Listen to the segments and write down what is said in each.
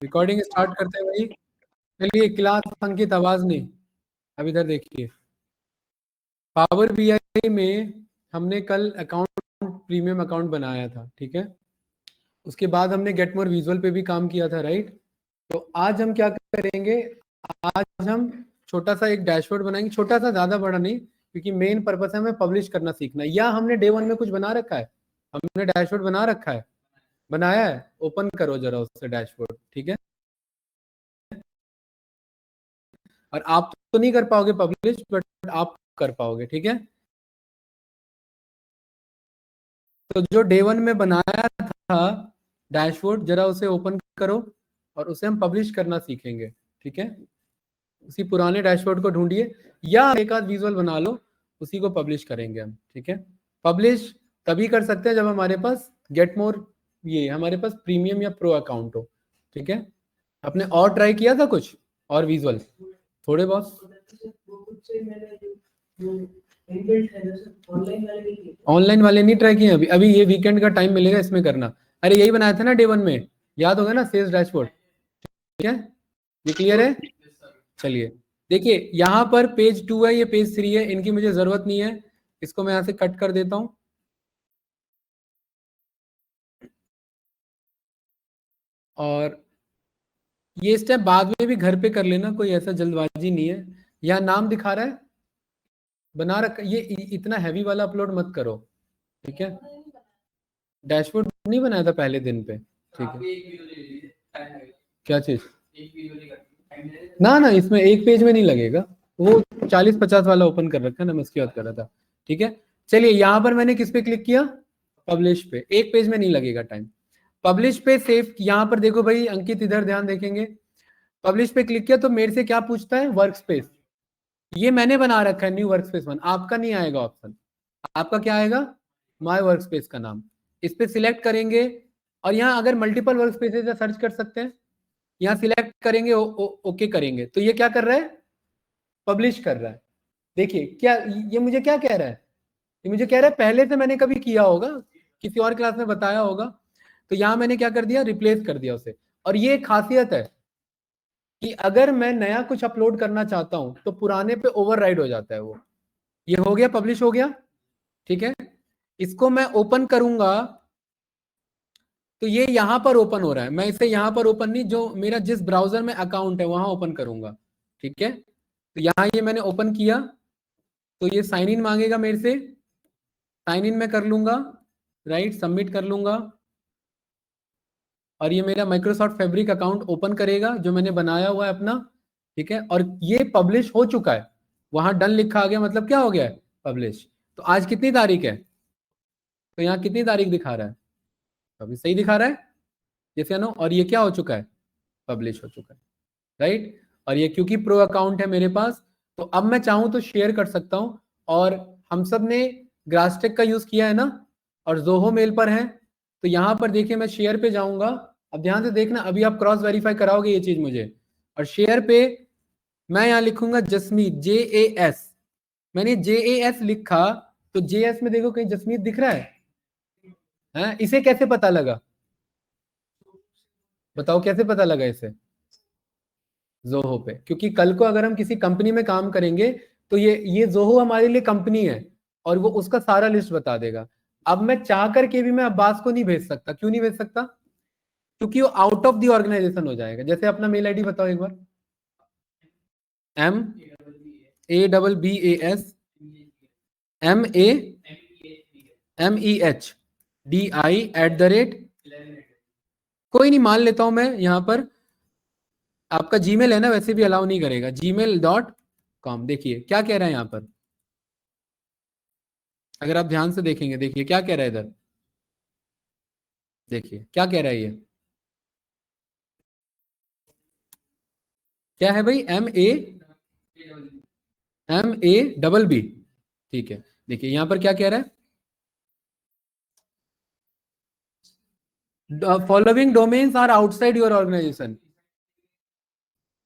Recording start करते हैं भाई। चलिए क्लास अंकित आवाज नहीं। अब इधर देखिए, पावर बीआई में हमने कल अकाउंट प्रीमियम अकाउंट बनाया था, ठीक है। उसके बाद हमने गेट मोर विजुअल पे भी काम किया था, राइट। तो आज हम क्या करेंगे, आज हम छोटा सा एक डैशबोर्ड बनाएंगे, छोटा सा, ज्यादा बड़ा नहीं, क्योंकि मेन पर्पस है हमें पब्लिश करना सीखना। या हमने डे वन में कुछ बना रखा है, हमने डैशबोर्ड बना रखा है, बनाया है, ओपन करो जरा उससे डैशबोर्ड, ठीक है। और आप तो नहीं कर पाओगे पब्लिश, बट आप कर पाओगे, ठीक है। तो जो डे वन में बनाया था डैशबोर्ड, जरा उसे ओपन करो और उसे हम पब्लिश करना सीखेंगे, ठीक है। उसी पुराने डैशबोर्ड को ढूंढिए या एक आध विजुअल बना लो, उसी को पब्लिश करेंगे हम, ठीक है। पब्लिश तभी कर सकते हैं जब हमारे पास गेट मोर, ये हमारे पास प्रीमियम या प्रो अकाउंट हो, ठीक है। आपने और ट्राई किया था कुछ और विजुअल थोड़े बहुत? ऑनलाइन वाले नहीं ट्राई किए अभी? अभी ये वीकेंड का टाइम मिलेगा इसमें करना। अरे यही बनाया था ना डे वन में, याद होगा ना, सेल्स डैशबोर्ड, ठीक है। ये क्लियर है? चलिए देखिए, यहाँ पर पेज 2 है, ये पेज 3 है, इनकी मुझे जरूरत नहीं है, इसको मैं यहाँ से कट कर देता हूँ। और ये स्टेप बाद में भी घर पे कर लेना, कोई ऐसा जल्दबाजी नहीं है। यहाँ नाम दिखा रहा है, बना रखा, ये इतना हैवी वाला अपलोड मत करो, ठीक है। डैशबोर्ड नहीं बनाया था पहले दिन पे, ठीक है। क्या चीज? ना ना, इसमें एक पेज में नहीं लगेगा, वो 40-50 वाला ओपन कर रखा है ना, मैं उसकी बात कर रहा था, ठीक है। चलिए यहाँ पर मैंने किस पे क्लिक किया, पब्लिश पे। एक पेज में नहीं लगेगा टाइम। पब्लिश पे सेव, यहाँ पर देखो भाई अंकित, इधर ध्यान देखेंगे। पब्लिश पे क्लिक किया तो मेरे से क्या पूछता है, वर्क स्पेस। ये मैंने बना रखा है न्यू वर्क स्पेस वन, आपका नहीं आएगा ऑप्शन। आपका क्या आएगा, माय वर्क स्पेस का नाम। इस पे सिलेक्ट करेंगे और यहाँ अगर मल्टीपल वर्क स्पेसेस सर्च कर सकते हैं, यहाँ सिलेक्ट करेंगे, ओके करेंगे, तो ये क्या कर रहा है, पब्लिश कर रहा है। देखिए क्या, ये मुझे क्या कह रहा है, ये मुझे कह रहा है पहले से मैंने कभी किया होगा, किसी और क्लास में बताया होगा, तो यहाँ मैंने क्या कर दिया, रिप्लेस कर दिया उसे। और ये एक खासियत है कि अगर मैं नया कुछ अपलोड करना चाहता हूं तो पुराने पे ओवरराइड हो जाता है वो। ये हो गया, पब्लिश हो गया, ठीक है। इसको मैं ओपन करूंगा तो ये यहां पर ओपन हो रहा है, मैं इसे यहां पर ओपन नहीं, जो मेरा जिस ब्राउजर में अकाउंट है वहां ओपन करूंगा, ठीक है। तो यहाँ ये मैंने ओपन किया तो ये साइन इन मांगेगा मेरे से, साइन इन मैं कर लूंगा, राइट, सबमिट कर लूंगा। और ये मेरा माइक्रोसॉफ्ट फैब्रिक अकाउंट ओपन करेगा जो मैंने बनाया हुआ है अपना, ठीक है। और ये पब्लिश हो चुका है, वहां डन लिखा आ गया, मतलब क्या हो गया है, पब्लिश। तो आज कितनी तारीख है, तो यहाँ कितनी तारीख दिखा रहा है, अभी सही दिखा रहा है, जैसे नो। और ये क्या हो चुका है, पब्लिश हो चुका है, राइट। और ये क्योंकि प्रो अकाउंट है मेरे पास, तो अब मैं चाहूं तो शेयर कर सकता हूं। और हम सब ने ग्रासटेक का यूज किया है ना, और जोहो मेल पर है, तो यहां पर देखिए मैं शेयर पे जाऊंगा। अब ध्यान से देखना, अभी आप क्रॉस वेरीफाई कराओगे ये चीज मुझे। और शेयर पे मैं यहाँ लिखूंगा जसमीत, JAS। मैंने JAS लिखा तो JS में देखो कहीं जसमीत दिख रहा है? इसे कैसे पता लगा, बताओ कैसे पता लगा इसे, जोहो पे। क्योंकि कल को अगर हम किसी कंपनी में काम करेंगे तो ये जोहो हमारे लिए कंपनी है और वो उसका सारा लिस्ट बता देगा। अब मैं चाह करके भी मैं अब्बास को नहीं भेज सकता, क्यों नहीं भेज सकता, क्योंकि वो आउट ऑफ द ऑर्गेनाइजेशन हो जाएगा। जैसे अपना मेल आईडी बताओ एक बार, MABAS कोई नहीं, मान लेता हूं मैं यहाँ पर। आपका जीमेल है ना, वैसे भी अलाउ नहीं करेगा, gmail.com। देखिए क्या कह रहा है यहाँ पर, अगर आप ध्यान से देखेंगे, देखिए क्या कह रहा है इधर, देखिए क्या कह रहा है ये, क्या है भाई, MABB, ठीक है। देखिए यहाँ पर क्या कह रहा है, following domains are outside your organisation.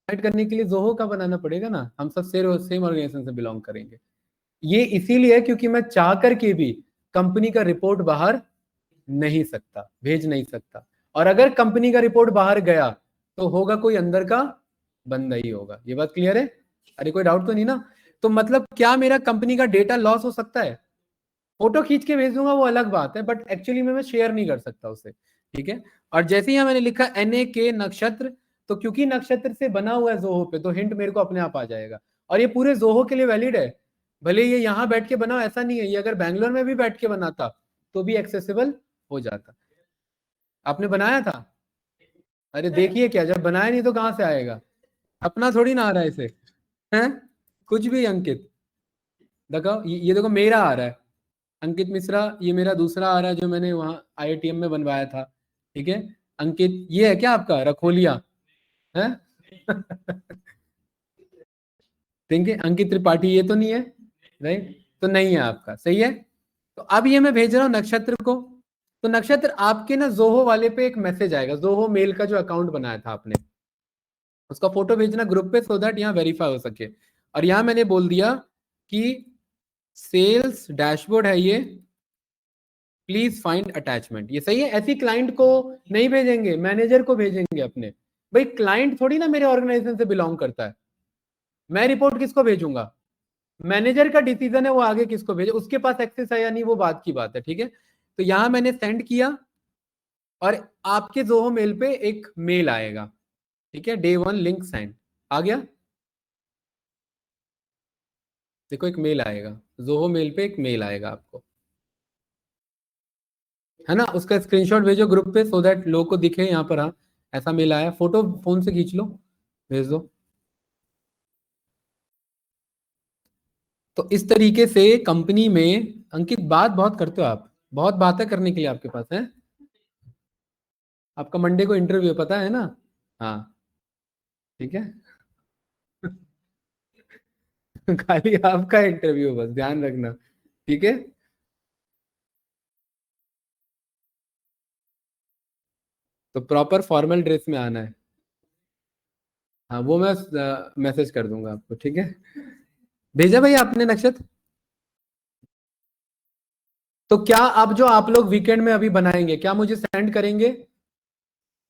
करने के लिए जोहो का बनाना पड़ेगा ना, हम सब सेम ऑर्गेनाइजेशन से बिलोंग करेंगे। ये इसीलिए क्योंकि मैं चाह करके भी कंपनी का रिपोर्ट बाहर नहीं सकता, भेज नहीं सकता। और अगर कंपनी का रिपोर्ट बाहर गया तो होगा कोई अंदर का बंदा ही होगा। ये बात क्लियर है? अरे कोई डाउट तो नहीं ना? तो मतलब क्या मेरा कंपनी का डेटा लॉस हो सकता है? फोटो खींच के भेज दूंगा वो अलग बात है, बट एक्चुअली में मैं शेयर नहीं कर सकता उसे। ठीक है। और जैसे ही यहाँ मैंने लिखा NA के नक्षत्र, तो क्योंकि नक्षत्र से बना हुआ है जोहो पे, तो हिंट मेरे को अपने आप आ जाएगा। और ये पूरे जोहो के लिए वैलिड है। भले ये यहाँ बैठ के बना हो ऐसा नहीं है, ये अगर बैंगलोर में भी बैठ के बनाता तो भी एक्सेसिबल हो जाता। आपने बनाया था? अरे देखिए, क्या जब बनाया नहीं तो कहाँ से आएगा? अपना थोड़ी ना आ रहा है इसे। हैं? कुछ भी अंकित। देखो ये देखो मेरा आ रहा है अंकित मिश्रा, ये मेरा दूसरा आ रहा है जो मैंने वहाँ IITM में बनवाया था। ठीक है। अंकित ये है क्या आपका रखोलिया है? देखिए अंकित त्रिपाठी ये तो नहीं है, राइट? तो नहीं है आपका, सही है। तो अब ये मैं भेज रहा हूँ नक्षत्र को। तो नक्षत्र आपके ना जोहो वाले पे एक मैसेज आएगा, जोहो मेल का जो अकाउंट बनाया था आपने, उसका फोटो भेजना ग्रुप पे, सो दैट यहाँ वेरीफाई हो सके। और यहाँ मैंने बोल दिया कि सेल्स डैशबोर्ड है ये, प्लीज फाइंड अटैचमेंट। ये सही है? ऐसी क्लाइंट को नहीं भेजेंगे, मैनेजर को भेजेंगे अपने। भाई क्लाइंट थोड़ी ना मेरे ऑर्गेनाइजेशन से बिलोंग करता है। मैं रिपोर्ट किसको भेजूंगा? मैनेजर का डिसीजन है वो आगे किसको भेजे, उसके पास एक्सेस है या नहीं वो बात की बात है। ठीक है। तो यहां मैंने सेंड किया और आपके जोहो मेल पे एक मेल आएगा। ठीक है। Day 1 लिंक सेंड आ गया। देखो एक मेल आएगा, जोहो मेल पे एक मेल आएगा आपको, है ना? उसका स्क्रीनशॉट भेजो ग्रुप पे, सो दैट लोग को दिखे यहाँ पर। हाँ, ऐसा मेल आया, फोटो फोन से खींच लो, भेज दो। तो इस तरीके से कंपनी में, अंकित बात बहुत करते हो आप, बहुत बातें करने के लिए आपके पास है। आपका मंडे को इंटरव्यू पता है ना? हाँ। ठीक है। खाली आपका इंटरव्यू, बस ध्यान रखना। ठीक है। तो प्रॉपर फॉर्मल ड्रेस में आना है। हाँ वो मैं मैसेज कर दूंगा आपको। ठीक है। भेजा भैया आपने नक्षत्र? तो क्या अब जो आप लोग वीकेंड में अभी बनाएंगे, क्या मुझे सेंड करेंगे?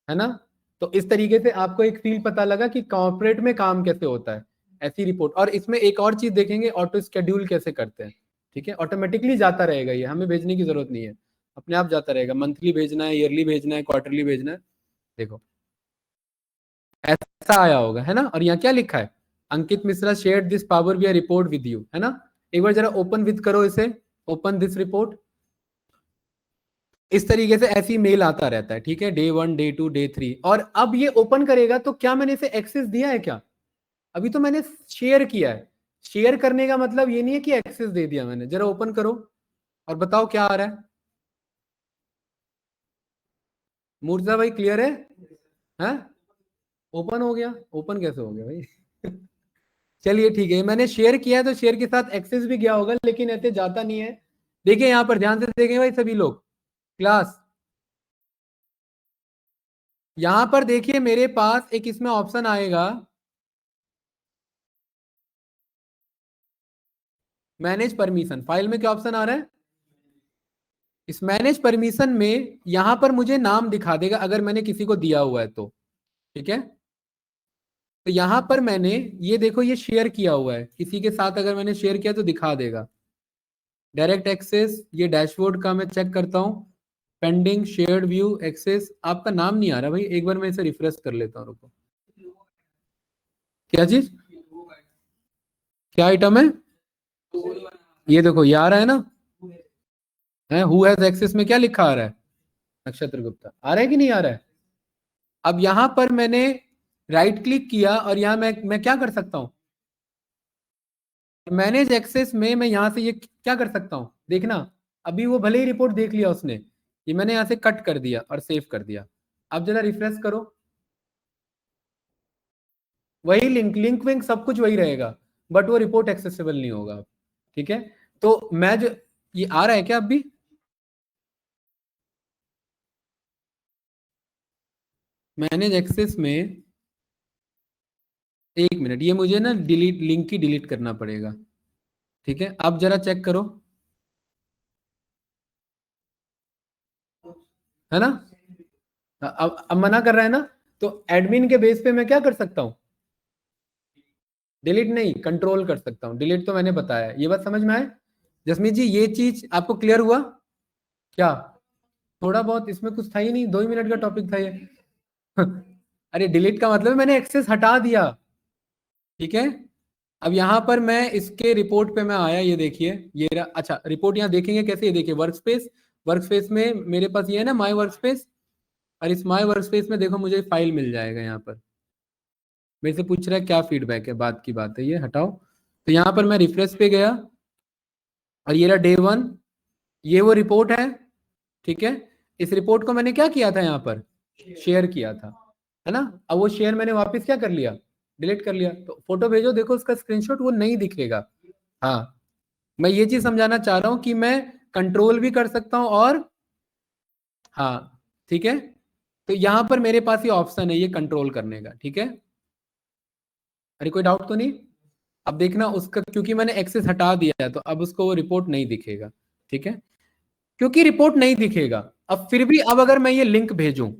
है ना? तो इस तरीके से आपको एक फील पता लगा कि कॉर्पोरेट में काम कैसे होता है, ऐसी रिपोर्ट। और इसमें एक और चीज देखेंगे, ऑटो स्केड्यूल कैसे करते हैं। ठीक है। ऑटोमेटिकली जाता रहेगा, ये हमें भेजने की जरूरत नहीं है, अपने आप जाता रहेगा। मंथली भेजना है, ईयरली भेजना है, क्वार्टरली भेजना है। देखो ऐसा आया होगा, है ना? और यहाँ क्या लिखा है? Ankit Mishra share this power B report with you, है ना? एक बार जरा ओपन विद करो इसे, ओपन दिस रिपोर्ट। इस तरीके से ऐसी मेल आता रहता है। ठीक है। Day 1 Day 2 Day 3, और अब ये ओपन करेगा तो क्या मैंने इसे एक्सेस दिया है क्या? अभी तो मैंने शेयर किया है। शेयर करने का मतलब ये नहीं है कि एक्सेस दे दिया मैंने। जरा ओपन करो और बताओ क्या आ रहा है। मूर्जा भाई क्लियर है? हैं? ओपन हो गया? ओपन कैसे हो गया भाई? चलिए ठीक है, मैंने शेयर किया है तो शेयर के साथ एक्सेस भी गया होगा, लेकिन ऐसे जाता नहीं है। देखिए यहां पर ध्यान से देखें भाई सभी लोग, क्लास। यहां पर देखिए मेरे पास एक इसमें ऑप्शन आएगा, मैनेज परमिशन। फाइल में क्या ऑप्शन आ रहा है? इस मैनेज परमिशन में यहां पर मुझे नाम दिखा देगा अगर मैंने किसी को दिया हुआ है तो। ठीक है। तो यहां पर मैंने, ये देखो ये शेयर किया हुआ है किसी के साथ, अगर मैंने शेयर किया तो दिखा देगा। डायरेक्ट एक्सेस, ये डैशबोर्ड का मैं चेक करता हूँ। पेंडिंग शेयर्ड व्यू एक्सेस, आपका नाम नहीं आ रहा भाई, एक बार मैं इसे रिफ्रेश कर लेता हूँ, रुको। क्या चीज? क्या आइटम है? ये देखो ये आ रहा है ना, है हु हैज एक्सेस में क्या लिखा आ रहा है? नक्षत्र गुप्ता आ रहा है कि नहीं आ रहा है? अब यहां पर मैंने राइट क्लिक किया और यहां मैं क्या कर सकता हूं? मैनेज एक्सेस में मैं यहां से ये क्या कर सकता हूं देखना। अभी वो भले ही रिपोर्ट देख लिया उसने, ये मैंने यहां से कट कर दिया और सेव कर दिया। अब जरा रिफ्रेश करो, वही लिंक लिंक विंक सब कुछ वही रहेगा, बट वो रिपोर्ट एक्सेसिबल नहीं होगा। ठीक है। तो मैं जो, ये आ रहा है क्या अब भी? मैनेज एक्सेस में, एक मिनट, ये मुझे ना डिलीट, लिंक की डिलीट करना पड़ेगा। ठीक है। अब जरा चेक करो, है ना? अब मना कर रहा है ना? तो एडमिन के बेस पे मैं क्या कर सकता हूँ, डिलीट नहीं, कंट्रोल कर सकता हूँ। डिलीट तो मैंने बताया, ये बात समझ में आए जसमीत जी? ये चीज आपको क्लियर हुआ क्या? थोड़ा बहुत, इसमें कुछ था ही नहीं, 2 ही मिनट का टॉपिक था ये। अरे डिलीट का मतलब मैंने एक्सेस हटा दिया, ठीक है। अब यहाँ पर मैं इसके रिपोर्ट पे मैं आया, ये देखिए ये अच्छा रिपोर्ट यहाँ देखेंगे कैसे, ये देखिए वर्क स्पेस, वर्क स्पेस में मेरे पास ये है ना माई वर्क स्पेस, और इस माई वर्क स्पेस में देखो मुझे फाइल मिल जाएगा। यहाँ पर मेरे से पूछ रहा है क्या फीडबैक है, बात की बात है, ये हटाओ। तो यहाँ पर मैं रिफ्रेश पे गया और ये रहा Day 1, ये वो रिपोर्ट है, ठीक है। इस रिपोर्ट को मैंने क्या किया था, यहाँ पर शेयर किया था, है ना। अब वो शेयर मैंने वापस क्या कर लिया, डिलीट कर लिया। तो फोटो भेजो, देखो उसका स्क्रीनशॉट वो नहीं दिखेगा। हाँ, मैं ये चीज समझाना चाह रहा हूं कि मैं कंट्रोल भी कर सकता हूं और, हाँ ठीक है। तो यहां पर मेरे पास ये ऑप्शन है ये कंट्रोल करने का, ठीक है। अरे कोई डाउट तो नहीं? अब देखना उसका, क्योंकि मैंने एक्सेस हटा दिया है तो अब उसको वो रिपोर्ट नहीं दिखेगा, ठीक है। क्योंकि रिपोर्ट नहीं दिखेगा, अब फिर भी अब अगर मैं ये लिंक भेजूं,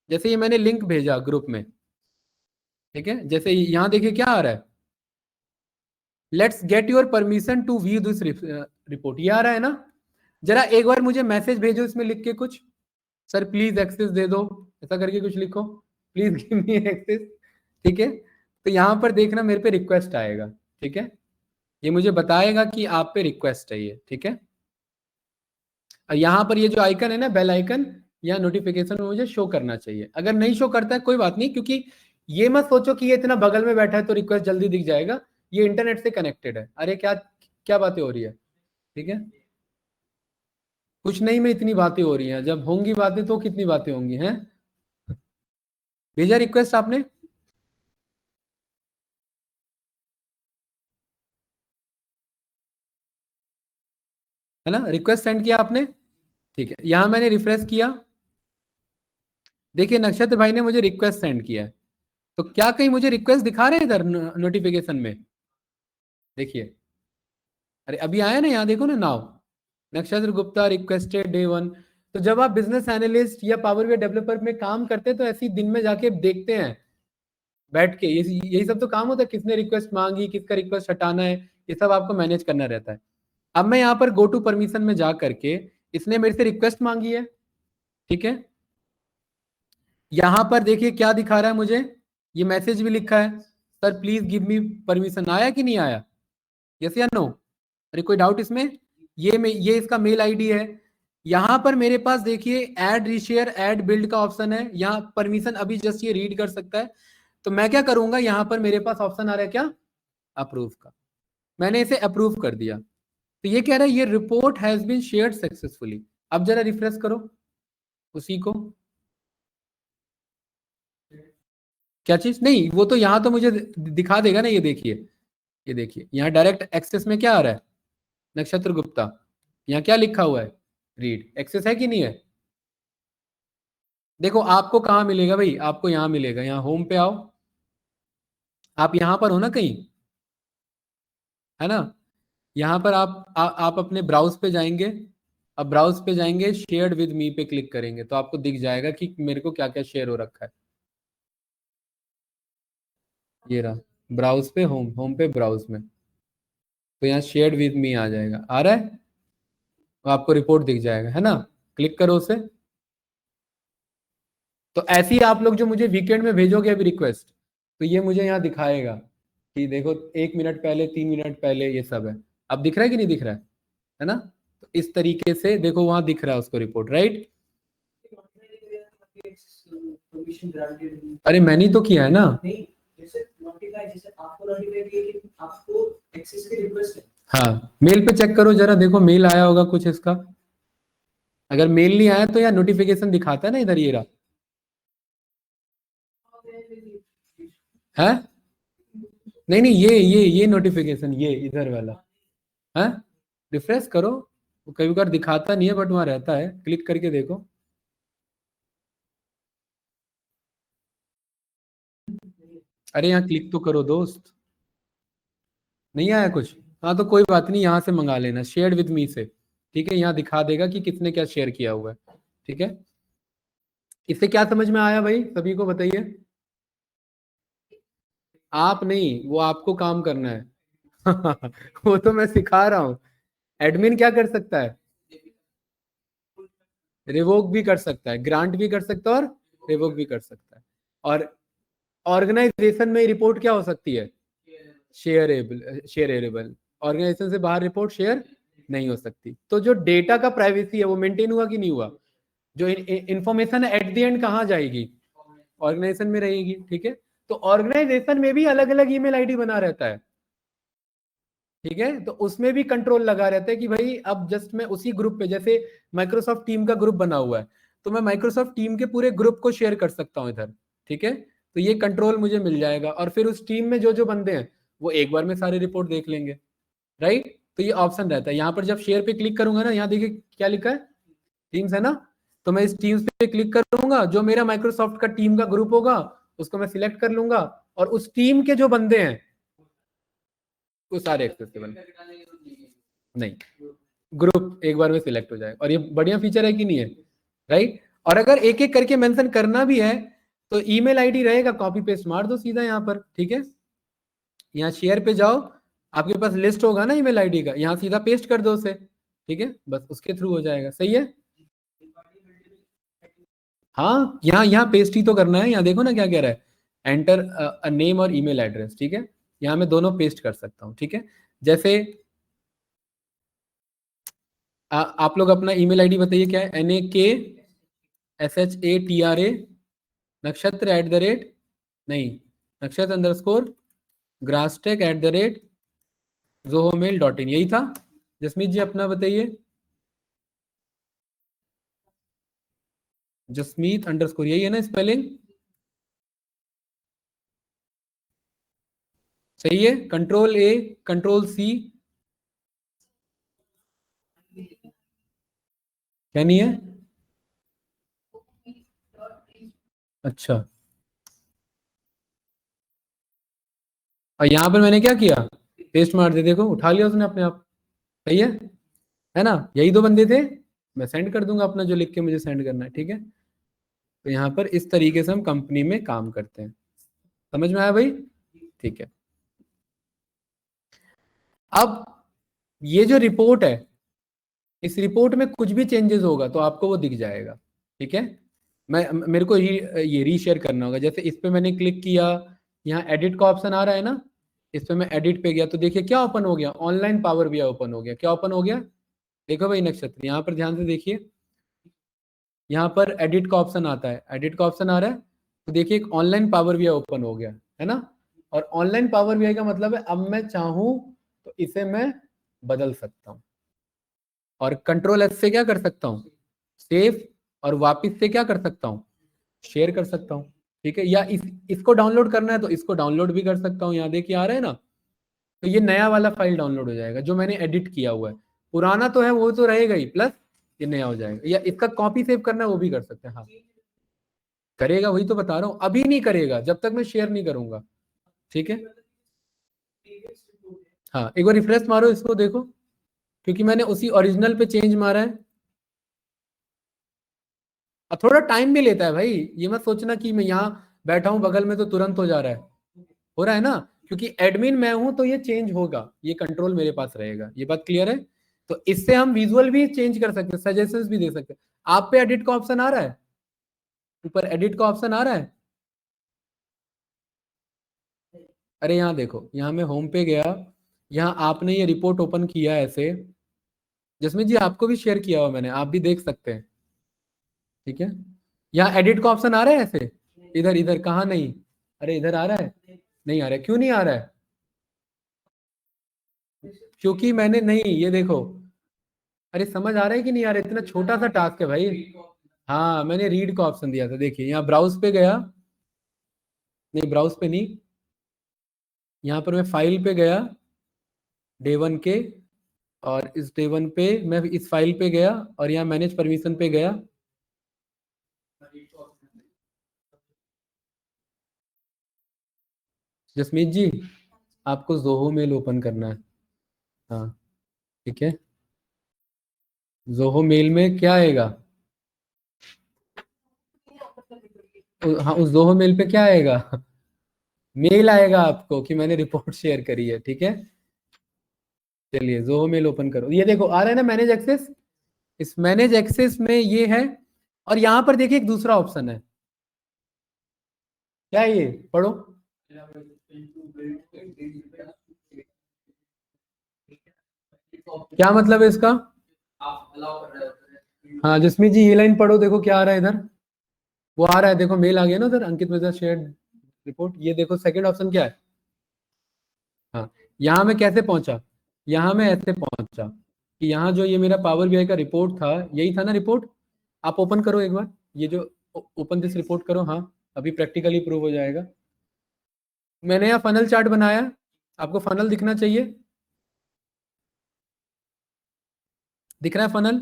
जैसे ये मैंने लिंक भेजा ग्रुप में, ठीक है, जैसे यहां देखिए क्या आ रहा है, let's get your permission to view this report, ये आ रहा है ना। जरा एक बार मुझे मैसेज भेजो इसमें लिख के कुछ, सर प्लीज एक्सेस दे दो, ऐसा करके कुछ लिखो, प्लीज गिव मी एक्सेस, ठीक है। तो यहाँ पर देखना मेरे पे रिक्वेस्ट आएगा, ठीक है। ये मुझे बताएगा कि आप पे रिक्वेस्ट है ये, ठीक है। और यहाँ पर ये जो आइकन है ना बेल आइकन, या नोटिफिकेशन में मुझे शो करना चाहिए। अगर नहीं शो करता है कोई बात नहीं, क्योंकि ये मत सोचो कि ये इतना बगल में बैठा है तो रिक्वेस्ट जल्दी दिख जाएगा, ये इंटरनेट से कनेक्टेड है। अरे क्या क्या बातें हो रही है, ठीक है। कुछ नहीं में इतनी बातें हो रही हैं, जब होंगी बातें तो कितनी बातें होंगी हैं। भेजा रिक्वेस्ट आपने? है ना, रिक्वेस्ट सेंड किया आपने, ठीक है। यहां मैंने रिफ्रेश किया, देखिए नक्षत्र भाई ने मुझे रिक्वेस्ट सेंड किया है। तो क्या कहीं मुझे रिक्वेस्ट दिखा रहे हैं इधर नोटिफिकेशन में? देखिए, अरे अभी आया ना, यहाँ देखो ना नाउ, नक्षत्र गुप्ता रिक्वेस्टेड Day 1। तो जब आप बिजनेस एनालिस्ट या पावर बीआई डेवलपर में काम करते हैं तो ऐसी दिन में जाके देखते हैं बैठ के, यही सब तो काम होता है, किसने रिक्वेस्ट मांगी, किसका रिक्वेस्ट हटाना है, ये सब आपको मैनेज करना रहता है। अब मैं यहाँ पर गो टू परमिशन में जा करके, इसने मेरे से रिक्वेस्ट मांगी है, ठीक है। यहां पर देखिए क्या दिखा रहा है मुझे, ये मैसेज भी लिखा है, sir please give me permission, आया कि नहीं आया, यस या नो? अरे कोई डाउट इसमें? ये इसका मेल आईडी है। यहां पर मेरे पास देखिए ऐड रीशेयर ऐड बिल्ड का ऑप्शन है, यहाँ परमिशन अभी जस्ट ये रीड कर सकता है। तो मैं क्या करूंगा, यहाँ पर मेरे पास ऑप्शन आ रहा है क्या, अप्रूव का, मैंने इसे अप्रूव कर दिया। तो ये कह रहा है ये report has been shared successfully. अब जरा रिफ्रेश करो उसी को, क्या चीज नहीं, वो तो यहाँ तो मुझे दिखा देगा ना, ये देखिए यहाँ डायरेक्ट एक्सेस में क्या आ रहा है, नक्षत्र गुप्ता, यहाँ क्या लिखा हुआ है, रीड एक्सेस है कि नहीं है? देखो आपको कहाँ मिलेगा भाई, आपको यहाँ मिलेगा, यहाँ होम पे आओ, आप यहाँ पर हो ना कहीं, है ना। यहाँ पर आप अपने ब्राउज पे जाएंगे, अब ब्राउज पे जाएंगे, शेयर्ड विद मी पे क्लिक करेंगे तो आपको दिख जाएगा कि मेरे को क्या क्या शेयर हो रखा है। ये रहा ब्राउज पे, होम होम पे ब्राउज में, तो यहाँ शेयर्ड विद मी आ जाएगा, आ रहा है, तो आपको रिपोर्ट दिख जाएगा, है ना। क्लिक करो उसे। तो ऐसे ही आप लोग जो मुझे वीकेंड में भेजोगे अभी रिक्वेस्ट, तो ये मुझे यहाँ दिखाएगा कि देखो 1 मिनट पहले, 3 मिनट पहले, ये सब है। अब दिख रहा है कि नहीं दिख रहा है ना। तो इस तरीके से देखो वहां दिख रहा है उसको रिपोर्ट, राइट। अरे मैंने तो किया है ना, हाँ मेल पे चेक करो जरा, देखो मेल आया होगा कुछ इसका। अगर मेल नहीं आया तो यार नोटिफिकेशन दिखाता है ना इधर, ये रहा है। नहीं नहीं, ये नोटिफिकेशन, ये इधर वाला है, रिफ्रेश करो। वो कई बार दिखाता नहीं है बट वहां रहता है, क्लिक करके देखो। अरे यहाँ क्लिक तो करो दोस्त, नहीं आया कुछ? हाँ तो कोई बात नहीं, यहाँ से मंगा लेना शेयर विद मी से, ठीक है। यहाँ दिखा देगा कि किसने क्या शेयर किया हुआ है, ठीक है। इससे क्या समझ में आया भाई, सभी को बताइए। आप नहीं, वो आपको काम करना है। वो तो मैं सिखा रहा हूँ। एडमिन क्या कर सकता है? रिवोक भी कर सकता है, ग्रांट भी कर सकता है, और रिवोक भी कर सकता है। और ऑर्गेनाइजेशन में रिपोर्ट क्या हो सकती है? शेयरेबल। ऑर्गेनाइजेशन से बाहर रिपोर्ट शेयर नहीं हो सकती। तो जो डेटा का प्राइवेसी है वो मेंटेन हुआ कि नहीं हुआ? जो इंफॉर्मेशन है एट द एंड कहाँ जाएगी? ऑर्गेनाइजेशन में रहेगी। ठीक है, तो ऑर्गेनाइजेशन में भी अलग अलग ईमेल आईडी बना रहता है। ठीक है, तो उसमें भी कंट्रोल लगा रहता है कि भाई अब जस्ट मैं उसी ग्रुप पे, जैसे माइक्रोसॉफ्ट टीम का ग्रुप बना हुआ है, तो मैं माइक्रोसॉफ्ट टीम के पूरे ग्रुप को शेयर कर सकता हूँ इधर। ठीक है, तो ये कंट्रोल मुझे मिल जाएगा, और फिर उस टीम में जो जो बंदे हैं वो एक बार में सारी रिपोर्ट देख लेंगे। राइट, तो ये ऑप्शन रहता है। यहाँ पर जब शेयर पे क्लिक करूंगा ना, यहाँ देखिए क्या लिखा है, टीम्स है ना। तो मैं इस टीम्स पे क्लिक करूंगा, जो मेरा माइक्रोसॉफ्ट का टीम का ग्रुप होगा उसको मैं सिलेक्ट कर लूंगा, और उस टीम के जो बंदे हैं वो सारे एक्सेसिबल। नहीं, ग्रुप एक बार में सिलेक्ट हो जाएगा, और ये बढ़िया फीचर है कि नहीं है? राइट, और अगर एक एक करके मेंशन करना भी है तो ईमेल आईडी रहेगा, कॉपी पेस्ट मार दो सीधा यहाँ पर। ठीक है, यहाँ शेयर पे जाओ, आपके पास लिस्ट होगा ना ईमेल आईडी का, यहाँ सीधा पेस्ट कर दो उसे। ठीक है, बस उसके थ्रू हो जाएगा। सही है। हाँ, यहाँ यहाँ पेस्ट ही तो करना है। यहाँ देखो ना क्या कह रहा है, एंटर अ नेम और ईमेल एड्रेस। ठीक है, यहाँ मैं दोनों पेस्ट कर सकता हूँ। ठीक है, जैसे आप लोग अपना ईमेल आईडी बताइए, क्या है? NAKSHATRA नक्षत्र एट द रेट, नहीं, Nakshatra underscore Grasstech at the rate zohomail.in, यही था। जसमीत जी अपना बताइए। जसमीत अंडरस्कोर, यही है ना स्पेलिंग? सही है। कंट्रोल A, कंट्रोल C, क्या नहीं है? अच्छा, और यहाँ पर मैंने क्या किया, पेस्ट मार दे, देखो उठा लिया उसने अपने आप। सही है ना? यही दो बंदे थे। मैं सेंड कर दूंगा अपना जो लिख के मुझे सेंड करना है। ठीक है, तो यहाँ पर इस तरीके से हम कंपनी में काम करते हैं। समझ में आया भाई? ठीक है, अब ये जो रिपोर्ट है, इस रिपोर्ट में कुछ भी चेंजेस होगा तो आपको वो दिख जाएगा। ठीक है, मैं मेरे को ये रीशेयर करना होगा। जैसे इस पे मैंने क्लिक किया, यहाँ एडिट का ऑप्शन आ रहा है ना, इस पे मैं एडिट पे गया तो देखिए क्या ओपन हो गया, ऑनलाइन पावर बीआई ओपन हो गया। क्या ओपन हो गया? देखो भाई नक्षत्र, यहाँ पर ध्यान से देखिए, यहाँ पर एडिट का ऑप्शन आता है, एडिट का ऑप्शन आ रहा है, तो देखिए एक ऑनलाइन पावर बीआई ओपन हो गया है ना। और ऑनलाइन पावर बीआई का मतलब है अब मैं चाहूं तो इसे मैं बदल सकता हूं, और कंट्रोल एस से क्या कर सकता हूँ, सेव, और वापिस से क्या कर सकता हूँ, शेयर कर सकता हूँ। ठीक है, या इसको डाउनलोड करना है तो इसको डाउनलोड भी कर सकता हूँ। यहाँ देखिए आ रहा है ना, तो ये नया वाला फाइल डाउनलोड हो जाएगा जो मैंने एडिट किया हुआ है। पुराना तो है वो तो रहेगा ही, प्लस ये नया हो जाएगा। या इसका कॉपी सेव करना है वो भी कर सकते हैं। हाँ, करेगा, वही तो बता रहा हूँ, अभी नहीं करेगा जब तक मैं शेयर नहीं करूंगा। ठीक है, हाँ, एक बार रिफ्रेश मारो इसको देखो, क्योंकि मैंने उसी ओरिजिनल पे चेंज मारा है। अब थोड़ा टाइम भी लेता है भाई, ये मत सोचना कि मैं यहाँ बैठा हूँ बगल में तो तुरंत हो जा रहा है। हो रहा है ना, क्योंकि एडमिन मैं हूं तो ये चेंज होगा, ये कंट्रोल मेरे पास रहेगा। ये बात क्लियर है? तो इससे हम विजुअल भी चेंज कर सकते हैं, सजेशंस भी दे सकते हैं। आप पे एडिट का ऑप्शन आ रहा है, ऊपर एडिट का ऑप्शन आ रहा है। अरे यहाँ देखो, यहाँ मैं होम पे गया, यहाँ आपने ये रिपोर्ट ओपन किया है ऐसे, जिसमें जी आपको भी शेयर किया हुआ मैंने, आप भी देख सकते हैं। ठीक है, यहाँ एडिट का ऑप्शन आ रहा है ऐसे, इधर इधर कहाँ नहीं, अरे इधर आ रहा है, नहीं आ रहा है, क्यों नहीं आ रहा है? क्योंकि मैंने नहीं, ये देखो, अरे समझ आ रहा है कि नहीं आ रहा है? इतना छोटा सा टास्क है भाई। हाँ, मैंने रीड का ऑप्शन दिया था, देखिए यहाँ ब्राउज पे गया, नहीं ब्राउज पे नहीं, यहाँ पर मैं फाइल पे गया, डे वन के, और इस डे वन पे मैं इस फाइल पे गया, और यहाँ मैनेज परमिशन पे गया। जसमीत जी, आपको जोहो मेल ओपन करना है। हाँ, ठीक है, जोहो मेल में क्या आएगा? हाँ, उस जोहो मेल पे क्या आएगा? मेल आएगा आपको कि मैंने रिपोर्ट शेयर करी है, ठीक है। चलिए जोहो मेल ओपन करो, ये देखो आ रहा है ना मैनेज एक्सेस। इस मैनेज एक्सेस में ये है, और यहां पर देखिए एक दूसरा ऑप्शन है, क्या है ये, पढ़ो। क्या मतलब है इसका? हाँ जसमीत जी, ये लाइन पढ़ो, देखो क्या आ रहा है इधर। वो आ रहा है, देखो मेल आ गया ना उधर, अंकित मिश्रा शेयर रिपोर्ट। ये देखो सेकंड ऑप्शन क्या है। हाँ, यहाँ मैं कैसे पहुंचा, यहाँ मैं ऐसे पहुंचा कि यहाँ जो ये मेरा पावर बीआई का रिपोर्ट था, यही था ना रिपोर्ट। आप ओपन करो एक बार, ये जो ओपन दिस रिपोर्ट करो, हाँ अभी प्रैक्टिकली प्रूव हो जाएगा। मैंने यहाँ फनल चार्ट बनाया, आपको फनल दिखना चाहिए, दिख रहा है फनल?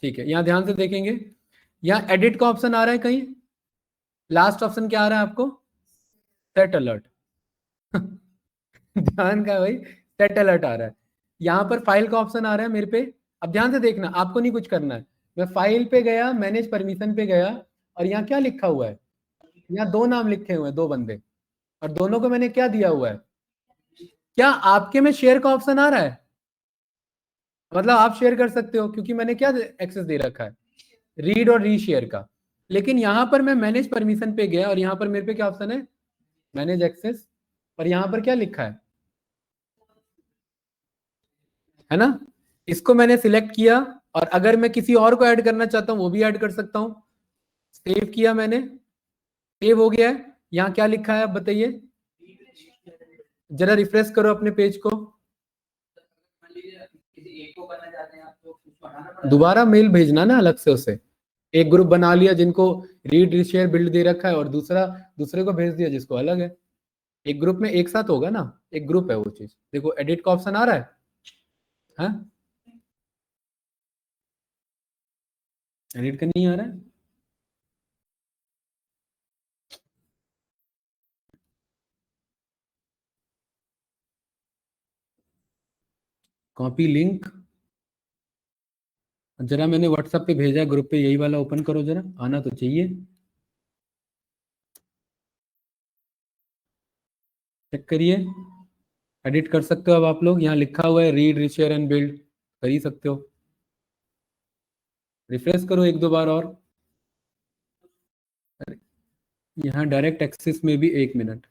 ठीक है, यहाँ ध्यान से देखेंगे, यहाँ एडिट का ऑप्शन आ रहा है कहीं, लास्ट ऑप्शन क्या आ रहा है आपको? Set alert. ध्यान का भाई, सेट अलर्ट आ रहा है। यहाँ पर फाइल का ऑप्शन आ रहा है मेरे पे। अब ध्यान से देखना, आपको नहीं कुछ करना है। मैं फाइल पे गया, मैनेज परमिशन पे गया, और यहाँ क्या लिखा हुआ है, यहाँ दो नाम लिखे हुए हैं, दो बंदे, और दोनों को मैंने क्या दिया हुआ है। क्या आपके में शेयर का ऑप्शन आ रहा है? मतलब आप शेयर कर सकते हो, क्योंकि मैंने क्या एक्सेस दे रखा है, रीड और रीशेयर का। लेकिन यहाँ पर मैं मैनेज परमिशन पे गया, और यहाँ पर मेरे पे क्या ऑप्शन है, मैनेज एक्सेस, और यहाँ पर क्या लिखा है ना। इसको मैंने सिलेक्ट किया, और अगर मैं किसी और को ऐड करना चाहता हूँ वो भी ऐड कर सकता हूँ। सेव किया मैंने, सेव हो गया है। यहाँ क्या लिखा है आप बताइए, जरा रिफ्रेश करो अपने पेज को। दोबारा मेल भेजना ना अलग से उसे। एक ग्रुप बना लिया जिनको रीड रीशेयर बिल्ड दे रखा है, और दूसरा दूसरे को भेज दिया जिसको अलग है। एक ग्रुप में एक साथ होगा ना, एक ग्रुप है वो चीज। देखो एडिट का ऑप्शन आ रहा है, हाँ एडिट का नहीं आ रहा है। कॉपी लिंक, जरा मैंने व्हाट्सएप पे भेजा ग्रुप पे, यही वाला ओपन करो जरा, आना तो चाहिए। चेक करिए, एडिट कर सकते हो अब आप लोग, यहाँ लिखा हुआ है रीड रीशेयर एंड बिल्ड, कर ही सकते हो। रिफ्रेश करो एक दो बार और। यहाँ डायरेक्ट एक्सेस में भी 1 मिनट,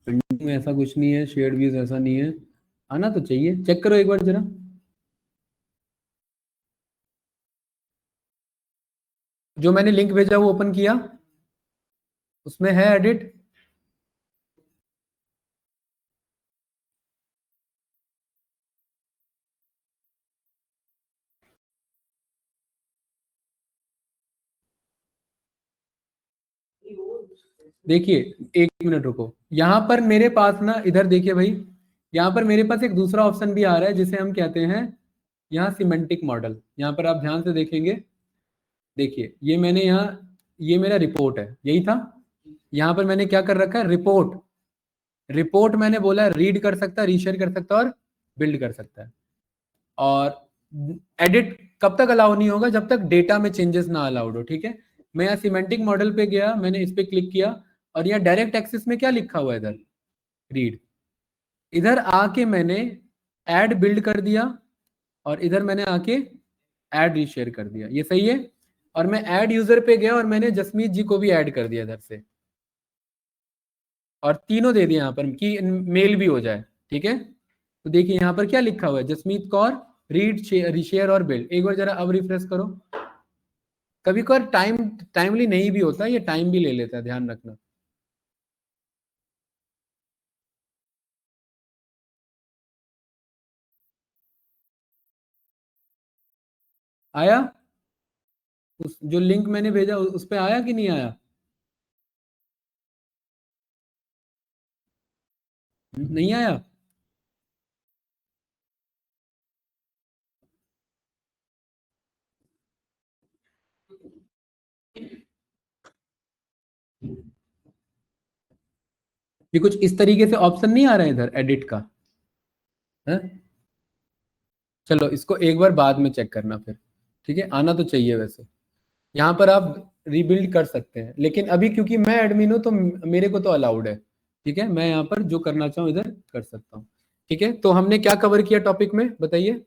पेंडिंग में ऐसा कुछ नहीं है, शेयर्ड व्यूज ऐसा नहीं है, आना तो चाहिए। चेक करो एक बार जरा। जो मैंने लिंक भेजा वो ओपन किया, उसमें है एडिट। देखिए, 1 मिनट रुको, यहाँ पर मेरे पास ना, इधर देखिए भाई, यहाँ पर मेरे पास एक दूसरा ऑप्शन भी आ रहा है जिसे हम कहते हैं यहाँ सिमेंटिक मॉडल। यहाँ पर आप ध्यान से देखेंगे, देखिए ये मैंने यहाँ, ये मेरा रिपोर्ट है, यही था। यहाँ पर मैंने क्या कर रखा है, रिपोर्ट। रिपोर्ट मैंने बोला रीड कर सकता है, रीशेयर कर सकता है, और बिल्ड कर सकता है। और एडिट कब तक अलाउ नहीं होगा, जब तक डेटा में चेंजेस ना अलाउड हो, ठीक है। मैं यहाँ सिमेंटिक मॉडल पे गया, मैंने इस पे क्लिक किया, और यहाँ डायरेक्ट एक्सेस में क्या लिखा हुआ है इधर, रीड। इधर आके मैंने ऐड बिल्ड कर दिया, और इधर मैंने आके ऐड रीशेयर कर दिया, ये सही है। और मैं ऐड यूजर पे गया, और मैंने जसमीत जी को भी ऐड कर दिया इधर से, और तीनों दे दिया यहाँ पर कि मेल भी हो जाए, ठीक है। तो देखिए यहाँ पर क्या लिखा हुआ है, जसमीत कौर रीड रीशेयर और बिल्ड। एक बार जरा अब रिफ्रेश करो। कभी कभार टाइमली नहीं भी होता, ये टाइम भी ले लेता है, ध्यान रखना। आया, उस जो लिंक मैंने भेजा उस पे आया कि नहीं आया? नहीं आया? ये कुछ इस तरीके से ऑप्शन नहीं आ रहा है इधर एडिट का, है? चलो इसको एक बार बाद में चेक करना फिर, ठीक है, आना तो चाहिए वैसे। यहाँ पर आप रीबिल्ड कर सकते हैं, लेकिन अभी क्योंकि मैं एडमिन हूं तो मेरे को तो अलाउड है। ठीक है, मैं यहाँ पर जो करना चाहूँ इधर कर सकता हूँ। ठीक है, तो हमने क्या कवर किया टॉपिक में बताइए।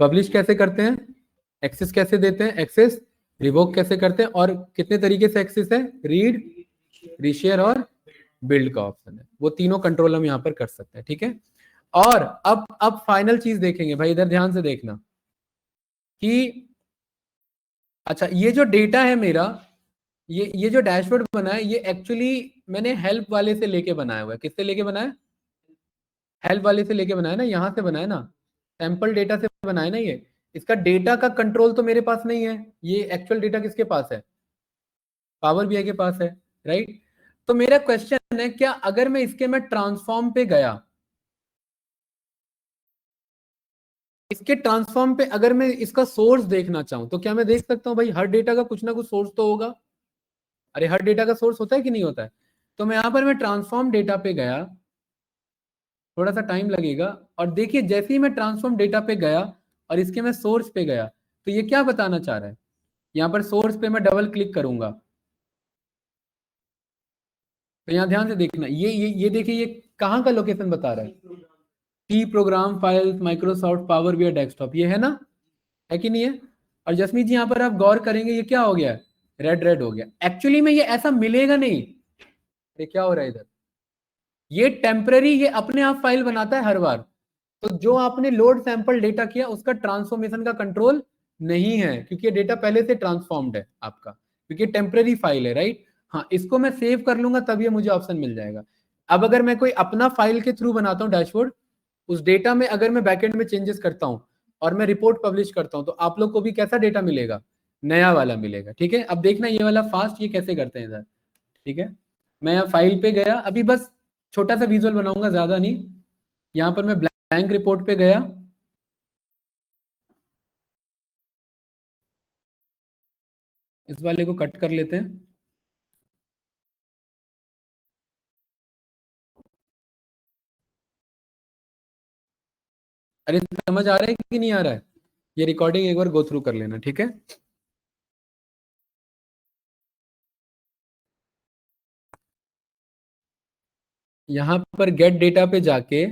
पब्लिश कैसे करते हैं, एक्सेस कैसे देते हैं, एक्सेस रिवोक कैसे करते हैं, और कितने तरीके से एक्सेस है, रीड, रीशेयर और बिल्ड का ऑप्शन है, वो तीनों कंट्रोल हम यहाँ पर कर सकते हैं। ठीक है, और अब फाइनल चीज देखेंगे भाई, इधर ध्यान से देखना कि अच्छा ये जो डेटा है मेरा, ये जो डैशबोर्ड बना है, ये एक्चुअली मैंने हेल्प वाले से लेके बनाया हुआ है। किससे लेके बनाया है, हेल्प वाले से लेके बनाया ना, यहाँ से बनाया ना, सैंपल डेटा से बनाया ना ये। इसका डेटा का कंट्रोल तो मेरे पास नहीं है, ये एक्चुअल डेटा किसके पास है, पावर बीआई के पास है, राइट। तो मेरा क्वेश्चन है, क्या अगर मैं इसके मैं ट्रांसफॉर्म पे गया, इसके ट्रांसफॉर्म पे अगर मैं इसका सोर्स देखना चाहूं, तो क्या मैं देख सकता हूं भाई, हर डेटा का कुछ ना कुछ सोर्स तो होगा। अरे हर डेटा का सोर्स होता है कि नहीं होता है। तो मैं यहां पर मैं ट्रांसफॉर्म डेटा पे गया, थोड़ा सा टाइम लगेगा, और देखिए जैसे ही मैं ट्रांसफॉर्म डेटा पे गया और इसके मैं सोर्स पे गया, तो ये क्या बताना चाह रहा है, यहाँ पर सोर्स पे मैं डबल क्लिक करूंगा, तो यहाँ ध्यान से देखना, ये देखिए ये कहाँ का लोकेशन बता रहा है, T program files Microsoft power BI desktop, ये है ना, है कि नहीं है। और जसमीत जी यहाँ पर आप गौर करेंगे, ये क्या हो गया, रेड रेड हो गया। एक्चुअली में ये ऐसा मिलेगा नहीं, ये क्या हो रहा है इधर, ये टेम्पररी, ये अपने आप फाइल बनाता है हर बार। तो जो आपने लोड सैंपल डेटा किया उसका ट्रांसफॉर्मेशन का कंट्रोल नहीं है, क्योंकि ये डेटा पहले से ट्रांसफॉर्म्ड है आपका, क्योंकि टेम्पररी फाइल है, राइट। हाँ, इसको मैं सेव कर लूंगा तब ये मुझे ऑप्शन मिल जाएगा। अब अगर मैं कोई अपना फाइल के थ्रू बनाता हूँ डैशबोर्ड, उस डेटा में अगर मैं बैकएंड में चेंजेस करता हूँ और मैं रिपोर्ट पब्लिश करता हूँ, तो आप लोग को भी कैसा डेटा मिलेगा, नया वाला मिलेगा। ठीक है, अब देखना ये वाला फास्ट ये कैसे करते हैं इधर। ठीक है, मैं यहाँ फाइल पे गया, अभी बस छोटा सा विजुअल बनाऊंगा, ज्यादा नहीं। यहाँ पर मैं ब्लैंक रिपोर्ट पे गया, इस वाले को कट कर लेते हैं। अरे समझ आ रहा है कि नहीं आ रहा है, ये रिकॉर्डिंग एक बार गो थ्रू कर लेना, ठीक है। यहाँ पर गेट डेटा पे जाके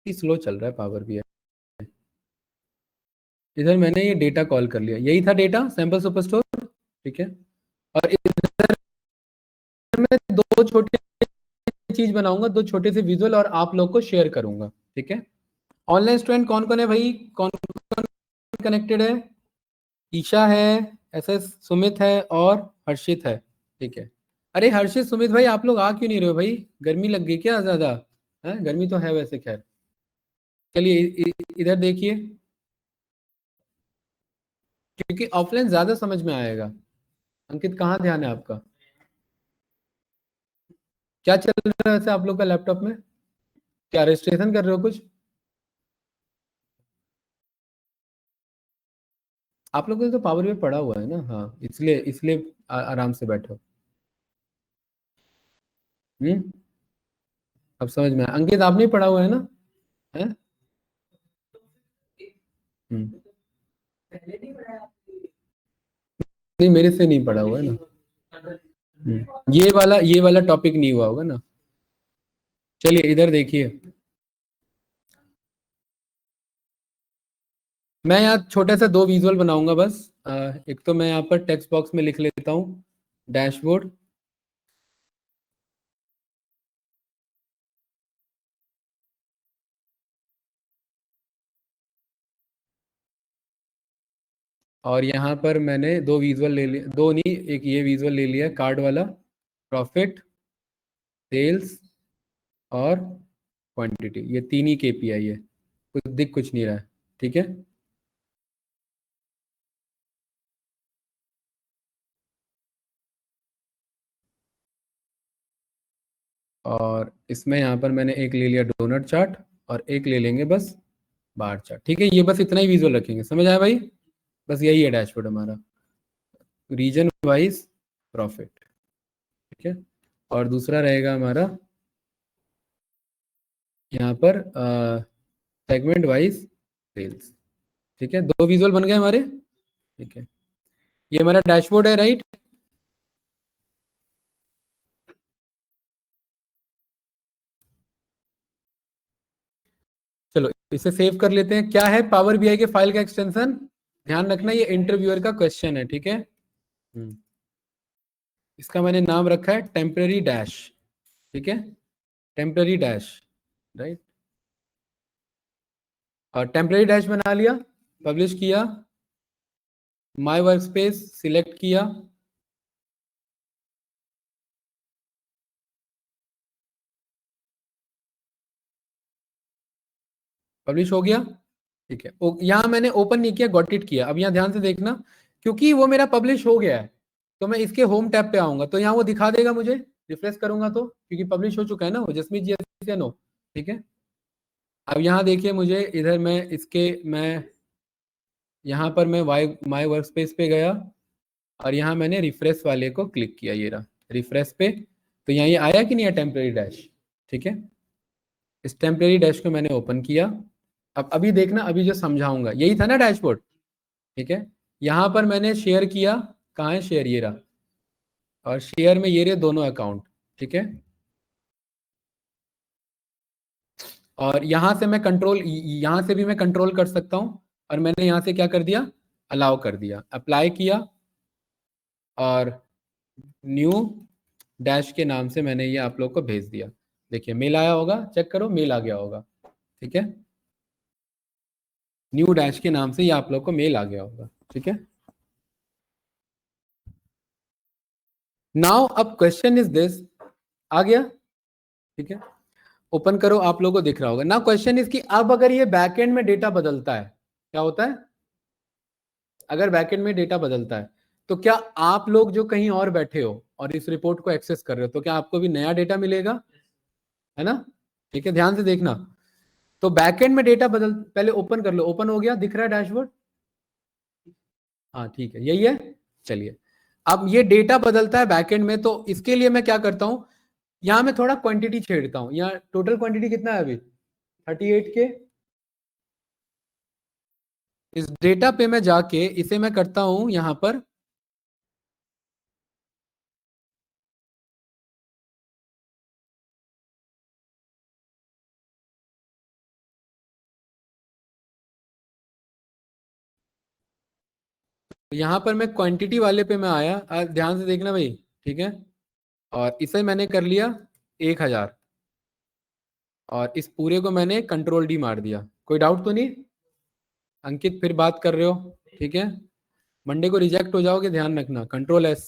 स्लो चल रहा है पावर भी, इधर मैंने ये डेटा कॉल कर लिया, यही था डेटा सैंपल सुपरस्टोर। ठीक है, और इधर मैं दो छोटे चीज बनाऊंगा, दो छोटे से विजुअल, और आप लोग को शेयर करूंगा। ठीक है, ऑनलाइन स्टूडेंट कौन कौन है भाई, कौन कौन कनेक्टेड है, ईशा है, एस एस सुमित है और हर्षित है। ठीक है, अरे हर्षित सुमित भाई आप लोग आ क्यों नहीं रहे हो भाई, गर्मी लग गई क्या ज्यादा, है गर्मी तो है वैसे, खैर चलिए इधर देखिए, क्योंकि ऑफलाइन ज्यादा समझ में आएगा। अंकित कहाँ ध्यान है आपका, क्या चल रहा है वैसे आप लोग का लैपटॉप में, क्या रजिस्ट्रेशन कर रहे हो कुछ, आप लोगों को तो पावर में पड़ा हुआ है ना, हाँ इसलिए इसलिए आराम से बैठो। हम्म, अब समझ में आया। अंकित आप नहीं पढ़ा हुआ है ना, है। हम्म, नहीं मेरे से नहीं पढ़ा हुआ है ना। ये वाला टॉपिक नहीं हुआ होगा ना। चलिए इधर देखिए, मैं यहाँ छोटे से दो विजुअल बनाऊंगा बस। एक तो मैं यहाँ पर टेक्स्ट बॉक्स में लिख लेता हूँ डैशबोर्ड, और यहाँ पर मैंने दो विजुअल ले लिया, दो नहीं एक ये विजुअल ले लिया कार्ड वाला, प्रॉफिट, सेल्स और क्वांटिटी, ये तीन ही केपीआई है, कुछ दिख कुछ नहीं रहा है। ठीक है, और इसमें यहाँ पर मैंने एक ले लिया डोनट चार्ट, और एक ले लेंगे बस बार चार्ट। ठीक है, ये बस इतना ही विजुअल रखेंगे, समझ आया भाई, बस यही है डैशबोर्ड हमारा, रीजन वाइज प्रॉफिट। ठीक है, और दूसरा रहेगा हमारा यहाँ पर सेगमेंट वाइज सेल्स। ठीक है, दो विजुअल बन गए हमारे। ठीक है, ये हमारा डैशबोर्ड है, राइट। चलो इसे सेव कर लेते हैं। क्या है पावर बीआई के फाइल का एक्सटेंशन? ध्यान रखना ये इंटरव्यूअर का क्वेश्चन है, ठीक है। इसका मैंने नाम रखा है टेम्पररी डैश। ठीक है, टेम्पररी डैश, राइट। और टेम्पररी डैश बना लिया, पब्लिश किया, माय वर्कस्पेस सिलेक्ट किया, पब्लिश हो गया। ठीक है, यहाँ मैंने ओपन नहीं किया, गॉट इट किया। अब यहाँ ध्यान से देखना, क्योंकि वो मेरा पब्लिश हो गया है तो मैं इसके होम टैब पे आऊंगा तो यहाँ वो दिखा देगा मुझे। रिफ्रेश करूंगा तो, क्योंकि पब्लिश हो चुका है ना वो, जसमीत जी नो। ठीक है, अब यहाँ देखिए मुझे इधर मैं यहाँ पर मैं माई वर्क स्पेस पे गया और यहाँ मैंने रिफ्रेश वाले को क्लिक किया, ये रहा रिफ्रेश पे। तो यहाँ ये आया कि नहीं है टेम्पररी डैश। ठीक है, इस टेम्पररी डैश को मैंने ओपन किया। अब अभी देखना, अभी जो समझाऊंगा यही था ना डैशबोर्ड। ठीक है, यहाँ पर मैंने शेयर किया, कहाँ है शेयर, ये रहा। और शेयर में ये रहे दोनों अकाउंट। ठीक है, और यहाँ से मैं कंट्रोल, यहाँ से भी मैं कंट्रोल कर सकता हूँ। और मैंने यहाँ से क्या कर दिया, अलाउ कर दिया, अप्लाई किया, और न्यू डैश के नाम से मैंने ये आप लोग को भेज दिया। देखिए मेल आया होगा, चेक करो, मेल आ गया होगा। ठीक है, न्यू डैश के नाम से ये आप लोग को मेल आ गया होगा। ठीक है, नाउ अब क्वेश्चन इज दिस, आ गया। ठीक है, ओपन करो, आप लोगों को दिख रहा होगा ना। क्वेश्चन इज कि अब अगर ये बैकएंड में डेटा बदलता है, क्या होता है? अगर बैकएंड में डेटा बदलता है तो क्या आप लोग जो कहीं और बैठे हो और इस रिपोर्ट को एक्सेस कर रहे हो, तो क्या आपको भी नया डेटा मिलेगा? है ना? ठीक है, ध्यान से देखना। तो बैकएंड में डेटा बदल, पहले ओपन कर लो, ओपन हो गया, दिख रहा है डैशबोर्ड? हाँ ठीक है, यही है। चलिए, अब ये डेटा बदलता है बैकएंड में, तो इसके लिए मैं क्या करता हूं, यहां मैं थोड़ा क्वांटिटी छेड़ता हूं। यहाँ टोटल क्वांटिटी कितना है अभी? 38 के। इस डेटा पे मैं जाके इसे मैं करता हूं यहां पर, यहां पर मैं क्वांटिटी वाले पे मैं आया, ध्यान से देखना भाई। ठीक है, और इसे मैंने कर लिया 1000, और इस पूरे को मैंने कंट्रोल डी मार दिया। कोई डाउट तो नहीं? अंकित फिर बात कर रहे हो? ठीक है, मंडे को रिजेक्ट हो जाओगे, ध्यान रखना, कंट्रोल एस।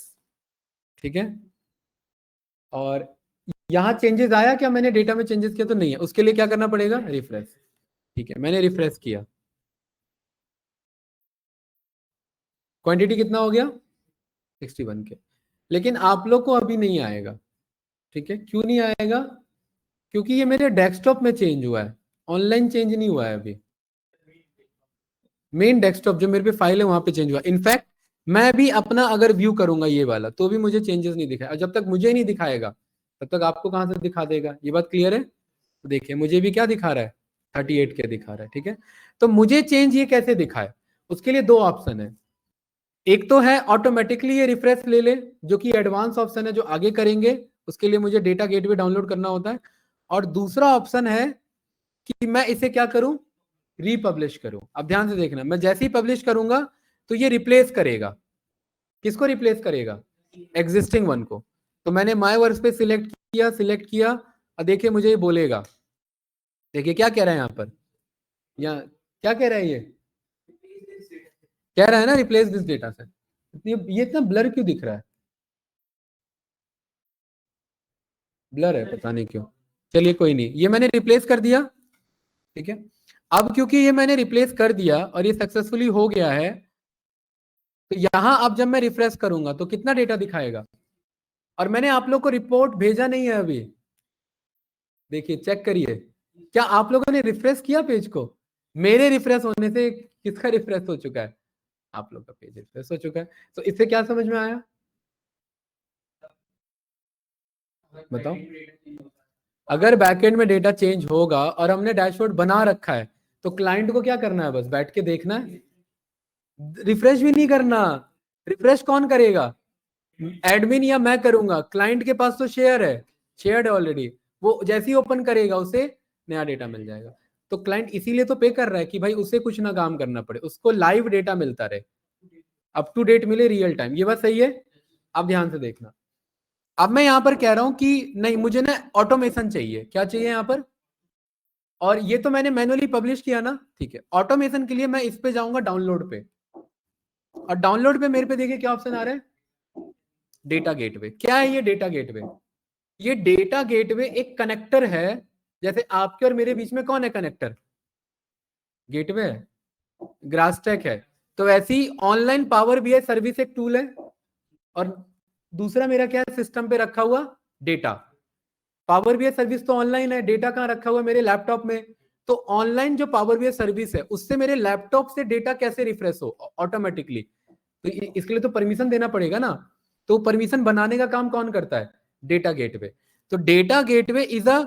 ठीक है, और यहाँ चेंजेस आया क्या? मैंने डेटा में चेंजेस किया तो नहीं है, उसके लिए क्या करना पड़ेगा? रिफ्रेश। ठीक है, मैंने रिफ्रेश किया, क्वांटिटी कितना हो गया? 61 के। लेकिन आप लोग को अभी नहीं आएगा। ठीक है, क्यों नहीं आएगा? क्योंकि ये मेरे डेस्कटॉप में चेंज हुआ है, ऑनलाइन चेंज नहीं हुआ है अभी। मेन डेस्कटॉप जो मेरे पे फाइल है वहां पे चेंज हुआ। इनफैक्ट मैं भी अपना अगर व्यू करूंगा ये वाला तो भी मुझे चेंजेस नहीं दिखाएगा, और जब तक मुझे नहीं दिखाएगा तब तक आपको कहां से दिखा देगा? ये बात क्लियर है? तो देखिए मुझे भी क्या दिखा रहा है, 38 के दिखा रहा है। ठीक है, तो मुझे चेंज ये कैसे दिखाए? उसके लिए दो ऑप्शन है। एक तो है ऑटोमेटिकली ये रिफ्रेश ले ले, जो कि एडवांस ऑप्शन है, जो आगे करेंगे, उसके लिए मुझे डेटा गेटवे डाउनलोड करना होता है। और दूसरा ऑप्शन है कि मैं इसे क्या करूं, रीपब्लिश करूं। अब ध्यान से देखना, मैं जैसे ही पब्लिश करूंगा तो ये रिप्लेस करेगा। किसको रिप्लेस करेगा? एग्जिस्टिंग वन को। तो मैंने माय वर्क पे सिलेक्ट किया, और देखिए मुझे ये बोलेगा, देखिए क्या कह रहा है यहाँ पर, यहाँ क्या कह रहा है, ये कह रहा है ना रिप्लेस दिस डेटा सेट। ये इतना ब्लर क्यों दिख रहा है? ब्लर है, पता नहीं क्यों। चलिए कोई नहीं, ये मैंने रिप्लेस कर दिया। ठीक है, अब क्योंकि ये मैंने रिप्लेस कर दिया और ये सक्सेसफुली हो गया है, तो यहां अब जब मैं रिफ्रेश करूंगा तो कितना डेटा दिखाएगा? और मैंने आप लोग को रिपोर्ट भेजा नहीं है अभी, देखिए चेक करिए। क्या आप लोगों ने रिफ्रेश किया पेज को? मेरे रिफ्रेश होने से किसका रिफ्रेश हो चुका है? आप लोग का पेज रिफ्रेश हो चुका है। तो इससे क्या समझ में आया? बताओ। अगर बैकएंड में डेटा चेंज होगा और हमने डैशबोर्ड बना रखा है तो क्लाइंट को क्या करना है? बस बैठ के देखना है, रिफ्रेश भी नहीं करना। रिफ्रेश कौन करेगा? एडमिन या मैं करूंगा। क्लाइंट के पास तो शेयर है, शेयर्ड है ऑलरेडी। वो जैसे ही ओपन करेगा उसे नया डेटा मिल जाएगा। तो क्लाइंट इसीलिए तो पे कर रहा है कि भाई उसे कुछ ना काम करना पड़े, उसको लाइव डेटा मिलता रहे, अप टू डेट मिले, रियल टाइम। ये बात सही है? अब ध्यान से देखना। अब मैं यहां पर कह रहा हूं कि नहीं, मुझे ना ऑटोमेशन चाहिए। क्या चाहिए यहां पर? और ये तो मैंने मैनुअली पब्लिश किया ना, ठीक है। ऑटोमेशन के लिए मैं इस पे जाऊंगा, डाउनलोड पे। और डाउनलोड पे मेरे पे देखिए क्या ऑप्शन आ रहा है, डेटा गेटवे। क्या है ये डेटा गेटवे? ये डेटा गेटवे एक कनेक्टर है। जैसे आपके और मेरे बीच में कौन है कनेक्टर? गेटवे है, ग्रासटेक है। तो वैसी ऑनलाइन पावर बीआई सर्विस एक टूल है, और दूसरा मेरा क्या है, सिस्टम पे रखा हुआ डेटा। पावर बीआई सर्विस तो ऑनलाइन है, डेटा कहां रखा हुआ है? मेरे लैपटॉप में। तो ऑनलाइन जो पावर बीआई सर्विस है उससे मेरे लैपटॉप से डेटा कैसे रिफ्रेश हो ऑटोमेटिकली? तो इसके लिए तो परमिशन देना पड़ेगा ना। तो परमिशन बनाने का काम कौन करता है? Data gateway. तो डेटा गेटवे इज अ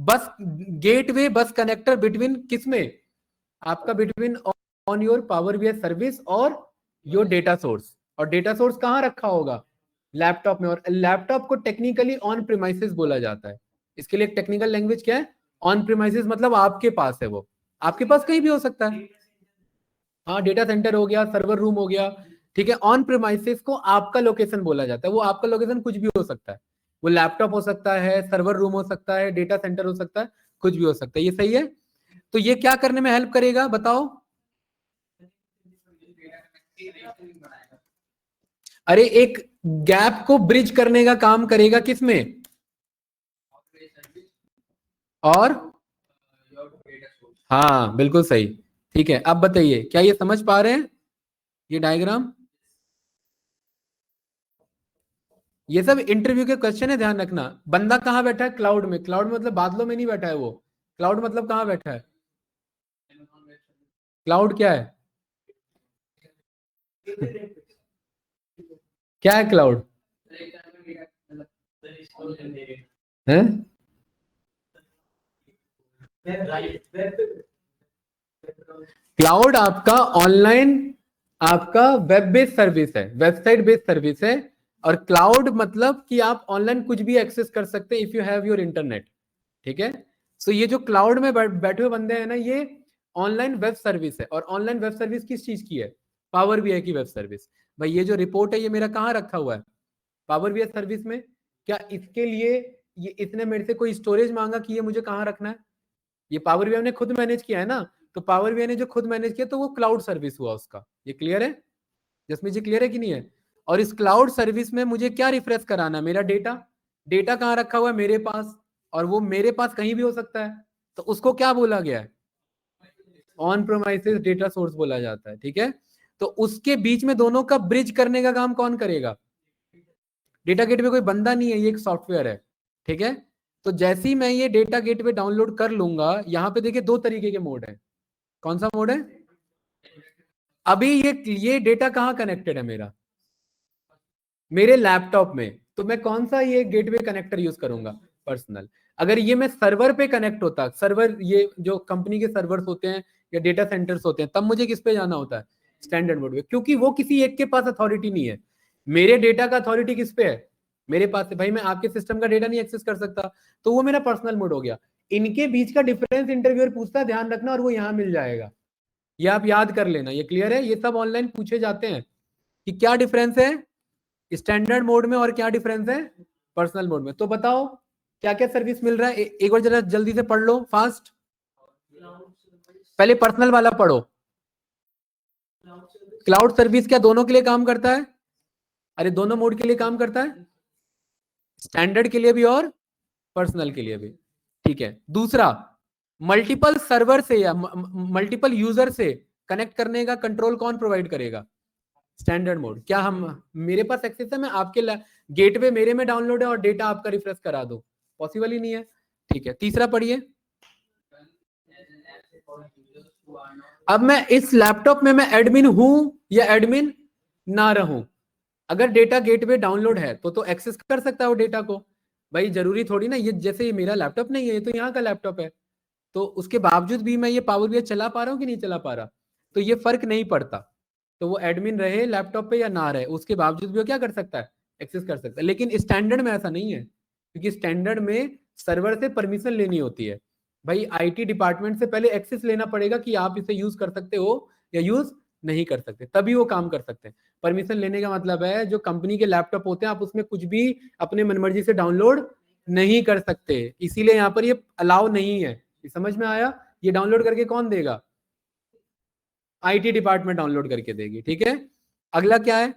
बस गेटवे, बस कनेक्टर बिटवीन किसमें? आपका between on your power BI service और योर डेटा सोर्स। और डेटा सोर्स कहां रखा होगा? लैपटॉप में। और लैपटॉप को टेक्निकली ऑन प्रीमाइसेस बोला जाता है। इसके लिए एक टेक्निकल लैंग्वेज क्या है? ऑन प्रीमाइसेस, मतलब आपके पास है वो, आपके पास कहीं भी हो सकता है। हाँ, डेटा सेंटर हो गया, सर्वर रूम हो गया, ठीक है। ऑन प्रीमाइसेस को आपका लोकेशन बोला जाता है। वो आपका लोकेशन कुछ भी हो सकता है। वो लैपटॉप हो सकता है, सर्वर रूम हो सकता है, डेटा सेंटर हो सकता है, कुछ भी हो सकता है। ये सही है? तो ये क्या करने में हेल्प करेगा बताओ? अरे एक गैप को ब्रिज करने का काम करेगा, किसमें? और हाँ, बिल्कुल सही। ठीक है, अब बताइए क्या ये समझ पा रहे हैं ये डायग्राम? ये सब इंटरव्यू के क्वेश्चन है, ध्यान रखना। बंदा कहाँ बैठा है? क्लाउड में। क्लाउड में मतलब बादलों में नहीं बैठा है वो। क्लाउड मतलब कहाँ बैठा है? क्लाउड क्या है? क्या है क्लाउड? है? क्लाउड आपका ऑनलाइन, आपका वेब बेस्ड सर्विस है, वेबसाइट बेस्ड सर्विस है। और क्लाउड मतलब कि आप ऑनलाइन कुछ भी एक्सेस कर सकते हैं if you have your internet, ठीक है। सो ये जो क्लाउड में बैठे हुए बंदे हैं ना, ये ऑनलाइन वेब सर्विस है। और ऑनलाइन वेब सर्विस किस चीज की है? पावर बीआई की वेब सर्विस। भाई ये जो रिपोर्ट है ये मेरा कहाँ रखा हुआ है? पावर बीआई सर्विस में। क्या इसके लिए ये इसने मेरे से कोई स्टोरेज मांगा कि ये मुझे कहाँ रखना है? ये पावर बीआई ने खुद मैनेज किया है ना। तो पावर बीआई ने जो खुद मैनेज किया तो वो क्लाउड सर्विस हुआ उसका। ये क्लियर है जसमीत जी? क्लियर है कि नहीं है? और इस क्लाउड सर्विस में मुझे क्या रिफ्रेश कराना है? मेरा डेटा। डेटा कहाँ रखा हुआ है? मेरे पास। और वो मेरे पास कहीं भी हो सकता है। तो उसको क्या बोला गया है? ऑन प्रोमाइसेस डेटा सोर्स बोला जाता है, ठीक है। तो उसके बीच में दोनों का ब्रिज करने का काम कौन करेगा? डेटा गेटवे कोई बंदा नहीं है, ये एक सॉफ्टवेयर है, ठीक है। तो जैसे ही मैं ये डेटा गेटवे डाउनलोड कर लूंगा, यहाँ पे देखिए दो तरीके के मोड है। कौन सा मोड है? अभी ये डेटा कहाँ कनेक्टेड है मेरा? मेरे लैपटॉप में। तो मैं कौन सा ये गेटवे कनेक्टर यूज करूंगा? पर्सनल। अगर ये मैं सर्वर पे कनेक्ट होता, सर्वर ये जो कंपनी के सर्वर्स होते हैं या डेटा सेंटर्स होते हैं, तब मुझे किस पे जाना होता है? स्टैंडर्ड मोड पे, क्योंकि वो किसी एक के पास अथॉरिटी नहीं है। मेरे डेटा का अथॉरिटी किस पे है? मेरे पास है। भाई मैं आपके सिस्टम का डेटा नहीं एक्सेस कर सकता, तो वो मेरा पर्सनल मोड हो गया। इनके बीच का डिफरेंस इंटरव्यूअर पूछता है, ध्यान रखना, और वो यहाँ मिल जाएगा। ये आप याद कर लेना। ये क्लियर है? ये सब ऑनलाइन पूछे जाते हैं कि क्या डिफरेंस है स्टैंडर्ड मोड में और क्या डिफरेंस है पर्सनल मोड में। तो बताओ क्या क्या सर्विस मिल रहा है? एक बार जरा जल्दी से पढ़ लो फास्ट। पहले पर्सनल वाला पढ़ो। क्लाउड सर्विस क्या दोनों के लिए काम करता है? अरे दोनों मोड के लिए काम करता है, स्टैंडर्ड के लिए भी और पर्सनल के लिए भी, ठीक है। दूसरा, मल्टीपल सर्वर से या मल्टीपल यूजर से कनेक्ट करने का कंट्रोल कौन प्रोवाइड करेगा? Standard mode. क्या हम, मेरे पास एक्सेस है, मैं आपके गेटवे मेरे में डाउनलोड है और डेटा आपका रिफ्रेश करा दो? पॉसिबल ही नहीं है, ठीक है। तीसरा पढ़िए। अब मैं इस लैपटॉप में मैं एडमिन हूं या एडमिन ना रहूं? अगर डेटा गेटवे डाउनलोड है तो एक्सेस कर सकता है वो डेटा को। भाई जरूरी थोड़ी ना, ये जैसे ये मेरा लैपटॉप नहीं है, ये तो यहाँ का लैपटॉप है, तो उसके बावजूद भी मैं ये पावर बीआई चला पा रहा हूँ कि नहीं चला पा रहा, तो ये फर्क नहीं पड़ता। तो वो एडमिन रहे लैपटॉप पे या ना रहे, उसके बावजूद भी वो क्या कर सकता है, एक्सेस कर सकता है। लेकिन स्टैंडर्ड में ऐसा नहीं है, क्योंकि स्टैंडर्ड में सर्वर से परमिशन लेनी होती है। भाई आईटी डिपार्टमेंट से पहले एक्सेस लेना पड़ेगा कि आप इसे यूज कर सकते हो या यूज नहीं कर सकते, तभी वो काम कर सकते हैं। परमिशन लेने का मतलब है जो कंपनी के लैपटॉप होते हैं आप उसमें कुछ भी अपने मनमर्जी से डाउनलोड नहीं कर सकते, इसीलिए यहाँ पर ये अलाउ नहीं है। ये समझ में आया? ये डाउनलोड करके कौन देगा? आईटी डिपार्टमेंट डाउनलोड करके देगी, ठीक है। अगला क्या है?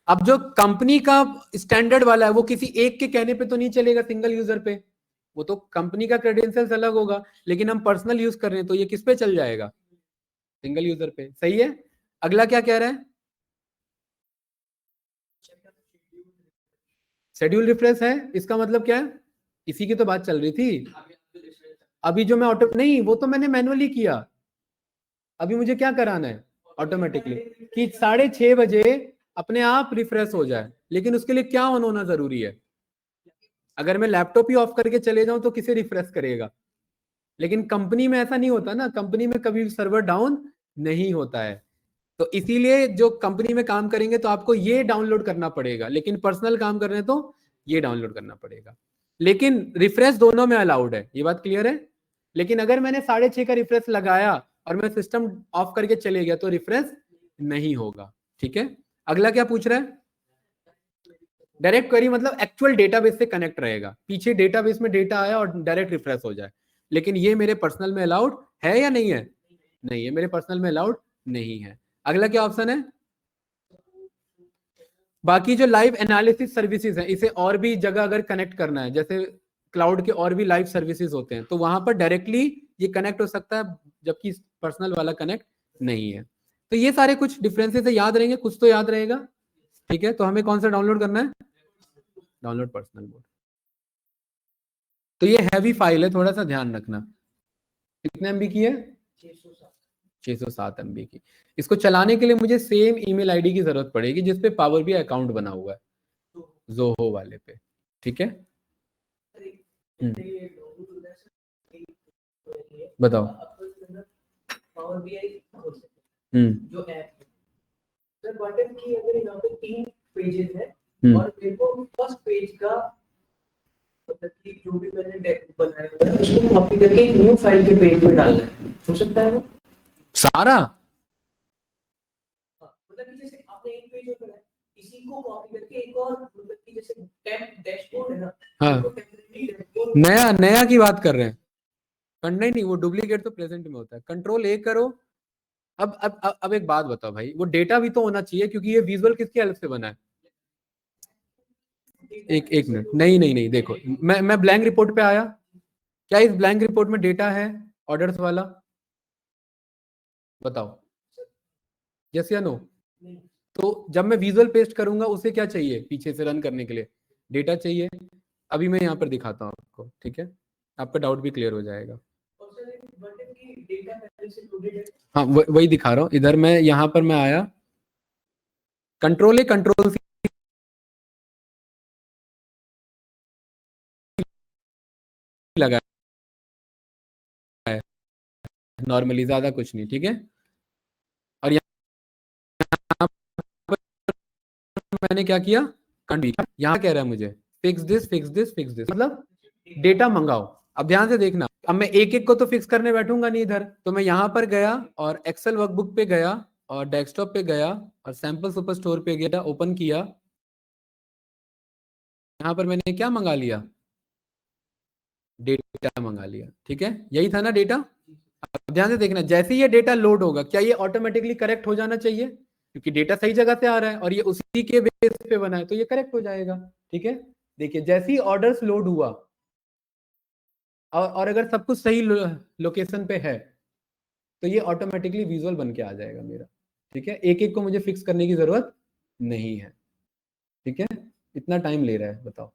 अब जो कंपनी का स्टैंडर्ड वाला है वो किसी एक के कहने पे तो नहीं चलेगा सिंगल यूजर पे, वो तो कंपनी का क्रेडेंशियल्स अलग होगा, लेकिन हम पर्सनल यूज कर रहे हैं तो ये किस पे चल जाएगा? सिंगल यूजर पे, सही है। अगला क्या कह रहा है? शेड्यूल रिफ्रेश है, इसका मतलब क्या है? इसी की तो बात चल रही थी। अभी जो मैं ऑटो नहीं, वो तो मैंने मैनुअली किया, अभी मुझे क्या कराना है ऑटोमेटिकली, कि 6:30 बजे अपने आप रिफ्रेश हो जाए, लेकिन उसके लिए क्या ऑन होना जरूरी है? अगर मैं लैपटॉप ही ऑफ करके चले जाऊं तो किसे रिफ्रेश करेगा? लेकिन कंपनी में ऐसा नहीं होता ना, कंपनी में कभी सर्वर डाउन नहीं होता है। तो इसीलिए जो कंपनी में काम करेंगे तो आपको ये डाउनलोड करना पड़ेगा, लेकिन पर्सनल काम कर रहे हैं तो ये डाउनलोड करना पड़ेगा। लेकिन रिफ्रेश दोनों में अलाउड है, ये बात क्लियर है। लेकिन अगर मैंने 6:30 का रिफ्रेश लगाया और मैं सिस्टम ऑफ करके चले गया तो रिफ्रेश नहीं होगा, ठीक है। अगला क्या पूछ रहा है? डायरेक्ट क्वेरी मतलब एक्चुअल डेटाबेस से कनेक्ट रहेगा, पीछे डेटाबेस में डेटा आया और डायरेक्ट रिफ्रेश हो जाए। लेकिन ये मेरे पर्सनल में अलाउड है या नहीं है? नहीं है, मेरे पर्सनल में अलाउड नहीं है। अगला क्या ऑप्शन है? बाकी जो लाइव एनालिसिस सर्विसेज है, इसे और भी जगह अगर कनेक्ट करना है, जैसे क्लाउड के और भी लाइव सर्विसेज होते हैं, तो वहां पर डायरेक्टली ये कनेक्ट हो सकता है, जबकि पर्सनल वाला कनेक्ट नहीं है। तो ये सारे कुछ डिफरेंसेस याद रहेंगे, कुछ तो याद रहेगा, ठीक है। तो हमें कौन सा डाउनलोड करना है? Download personal mode. तो ये हैवी फाइल है, थोड़ा सा ध्यान रखना। कितने एमबी की है? 607 MB की। इसको चलाने के लिए मुझे सेम ईमेल आईडी की जरूरत पड़ेगी जिसपे पावर बी अकाउंट बना हुआ है, जोहो वाले पे, ठीक है। बताओ। जो ऐप सर बटन की अगर यहाँ पे 3 पेजेस है और मेरे को फर्स्ट पेज का मतलब कि जो भी मैंने बनाया है उसको कॉपी करके एक न्यू फाइल के पेज में डालना है, हो सकता है वो सारा? मतलब कि जैसे आपने एक पेज ओपन है, इसी को कॉपी करके एक और मतलब कि जैसे टेम्प डैशबोर्ड है ना, हाँ नया नया की बात कर रहे हैं। करना ही नहीं, वो डुप्लीकेट तो प्रेजेंट में होता है। कंट्रोल ए करो। अब एक बात बताओ भाई, वो डेटा भी तो होना चाहिए, क्योंकि ये विजुअल किसकी हेल्प से बना है? एक एक मिनट, नहीं नहीं नहीं, देखो मैं ब्लैंक रिपोर्ट पे आया, क्या इस ब्लैंक रिपोर्ट में डेटा है ऑर्डर्स वाला? बताओ, यस या नो? तो जब मैं विजुअल पेस्ट करूंगा उसे क्या चाहिए पीछे से रन करने के लिए? डेटा चाहिए। अभी मैं यहाँ पर दिखाता हूँ आपको, ठीक है, आपका डाउट भी क्लियर हो जाएगा। हाँ वही दिखा रहा हूँ इधर, मैं यहाँ पर मैं आया, कंट्रोल ए कंट्रोल सी लगा है, नॉर्मली ज्यादा कुछ नहीं, ठीक है। और यहाँ पर मैंने क्या किया, यहाँ कह रहा है मुझे fix this fix this fix this, मतलब डेटा मंगाओ। अब ध्यान से देखना, अब मैं एक एक को तो फिक्स करने बैठूंगा नहीं इधर, तो मैं यहाँ पर गया और एक्सेल वर्कबुक पे गया और डेस्कटॉप पे गया और सैंपल सुपर स्टोर पे गया, ओपन किया। यहाँ पर मैंने क्या मंगा लिया? डेटा मंगा लिया, ठीक है, यही था ना डेटा। अब ध्यान से देखना, जैसे ही ये डेटा लोड होगा क्या ये ऑटोमेटिकली करेक्ट हो जाना चाहिए? क्योंकि डेटा सही जगह से आ रहा है और ये उसी के बेस पे बना है, तो ये करेक्ट हो जाएगा, ठीक है। देखिए जैसे ही ऑर्डर्स लोड हुआ और अगर सब कुछ सही लोकेशन पे है तो ये ऑटोमेटिकली विजुअल बन के आ जाएगा मेरा, ठीक है। एक एक को मुझे फिक्स करने की जरूरत नहीं है, ठीक है। इतना टाइम ले रहा है बताओ,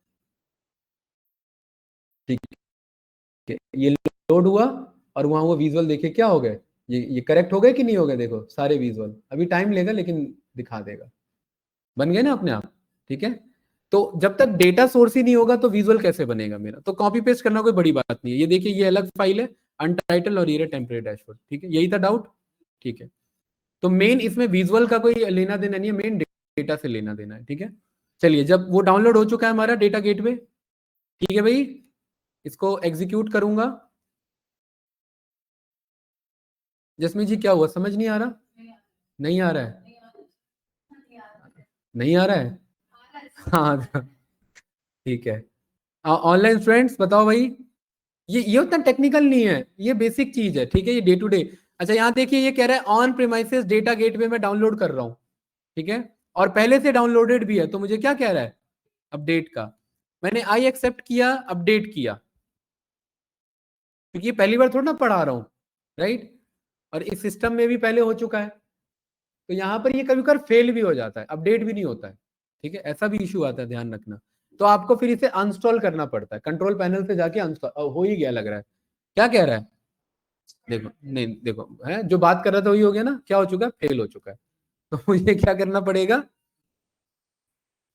ठीक है। ये लोड हुआ और वहां वो विजुअल देखिए क्या हो गए, ये करेक्ट हो गए कि नहीं हो गए? देखो सारे विजुअल, अभी टाइम लेगा लेकिन दिखा देगा, बन गए ना अपने आप, ठीक है। तो जब तक डेटा सोर्स ही नहीं होगा तो विजुअल कैसे बनेगा मेरा? तो कॉपी पेस्ट करना कोई बड़ी बात नहीं है। ये देखिए, ये अलग फाइल है अनटाइटल और ये टेम्परेरी डैशबोर्ड, ठीक है, यही था डाउट, ठीक है। तो मेन इसमें विजुअल का कोई लेना देना नहीं है, मेन डेटा से लेना देना है, ठीक है। चलिए, जब वो डाउनलोड हो चुका है हमारा डेटा गेटवे, ठीक है भाई, इसको एग्जीक्यूट करूंगा। जसमीत जी क्या हुआ, समझ नहीं आ रहा? नहीं आ रहा है? नहीं आ रहा है? हाँ, ठीक है। ऑनलाइन स्टूडेंट्स बताओ भाई। ये उतना टेक्निकल नहीं है, ये बेसिक चीज है, ठीक है, ये डे टू डे। अच्छा, यहाँ देखिए, ये कह रहा है ऑन प्रीमाइसेस डेटा गेटवे में डाउनलोड कर रहा हूँ, ठीक है, और पहले से डाउनलोडेड भी है, तो मुझे क्या कह रहा है? अपडेट का। मैंने आई एक्सेप्ट किया, अपडेट किया, क्योंकि ये पहली बार थोड़ा ना पढ़ा रहा हूँ, राइट, और इस सिस्टम में भी पहले हो चुका है। तो यहाँ पर ये कभी कभी फेल भी हो जाता है, अपडेट भी नहीं होता है, ठीक है, ऐसा भी इशू आता है, ध्यान रखना। तो आपको फिर इसे अनस्टॉल करना पड़ता है, कंट्रोल पैनल से जाके अनस्टॉल हो ही गया लग रहा है। क्या कह रहा है? देखो, नहीं देखो, है जो बात कर रहा था वही हो गया ना, क्या हो चुका है? फेल हो चुका है। तो मुझे क्या करना पड़ेगा?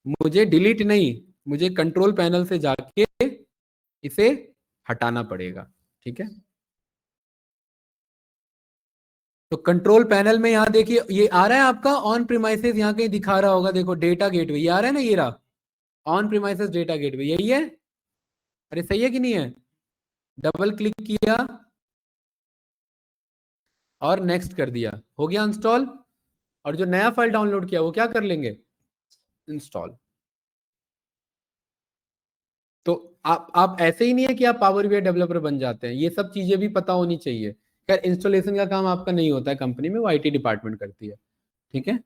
मुझे डिलीट नहीं, मुझे कंट्रोल पैनल से जाके इसे हटाना पड़ेगा, ठीक है। तो कंट्रोल पैनल में यहाँ देखिए, ये आ रहा है आपका ऑन प्रीमाइसेस, यहाँ कहीं दिखा रहा होगा, देखो डेटा गेटवे, ये आ रहा है ना, ये रहा ऑन प्रीमाइसेस डेटा गेटवे, यही है। अरे सही है कि नहीं है? डबल क्लिक किया और नेक्स्ट कर दिया, हो गया इंस्टॉल। और जो नया फाइल डाउनलोड किया वो क्या कर लेंगे? इंस्टॉल। तो आप ऐसे ही नहीं है कि आप पावर बीआई डेवलपर बन जाते हैं, ये सब चीजें भी पता होनी चाहिए। खैर, इंस्टॉलेशन का काम आपका नहीं होता है कंपनी में, वो आईटी डिपार्टमेंट करती है, ठीक है।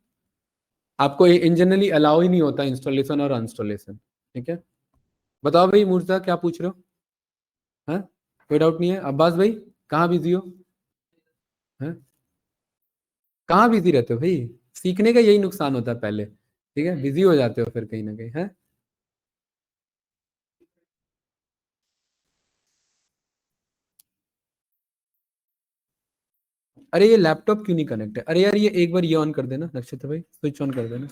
आपको इन जनरली अलाउ ही नहीं होता इंस्टॉलेशन और अनस्टॉलेशन, ठीक है। बताओ भाई मूर्जा, क्या पूछ रहे हो? हाँ, कोई डाउट नहीं है? अब्बास भाई, कहाँ बिजी हो? हैं? कहाँ बिजी रहते हो भाई? सीखने का यही नुकसान होता है पहले, ठीक है, बिजी हो जाते हो फिर कहीं ना कहीं, है। अरे ये लैपटॉप क्यों नहीं कनेक्ट है? अरे यार, ये एक बार ये ऑन कर देना नक्षत्र भाई, स्विच ऑन कर देना।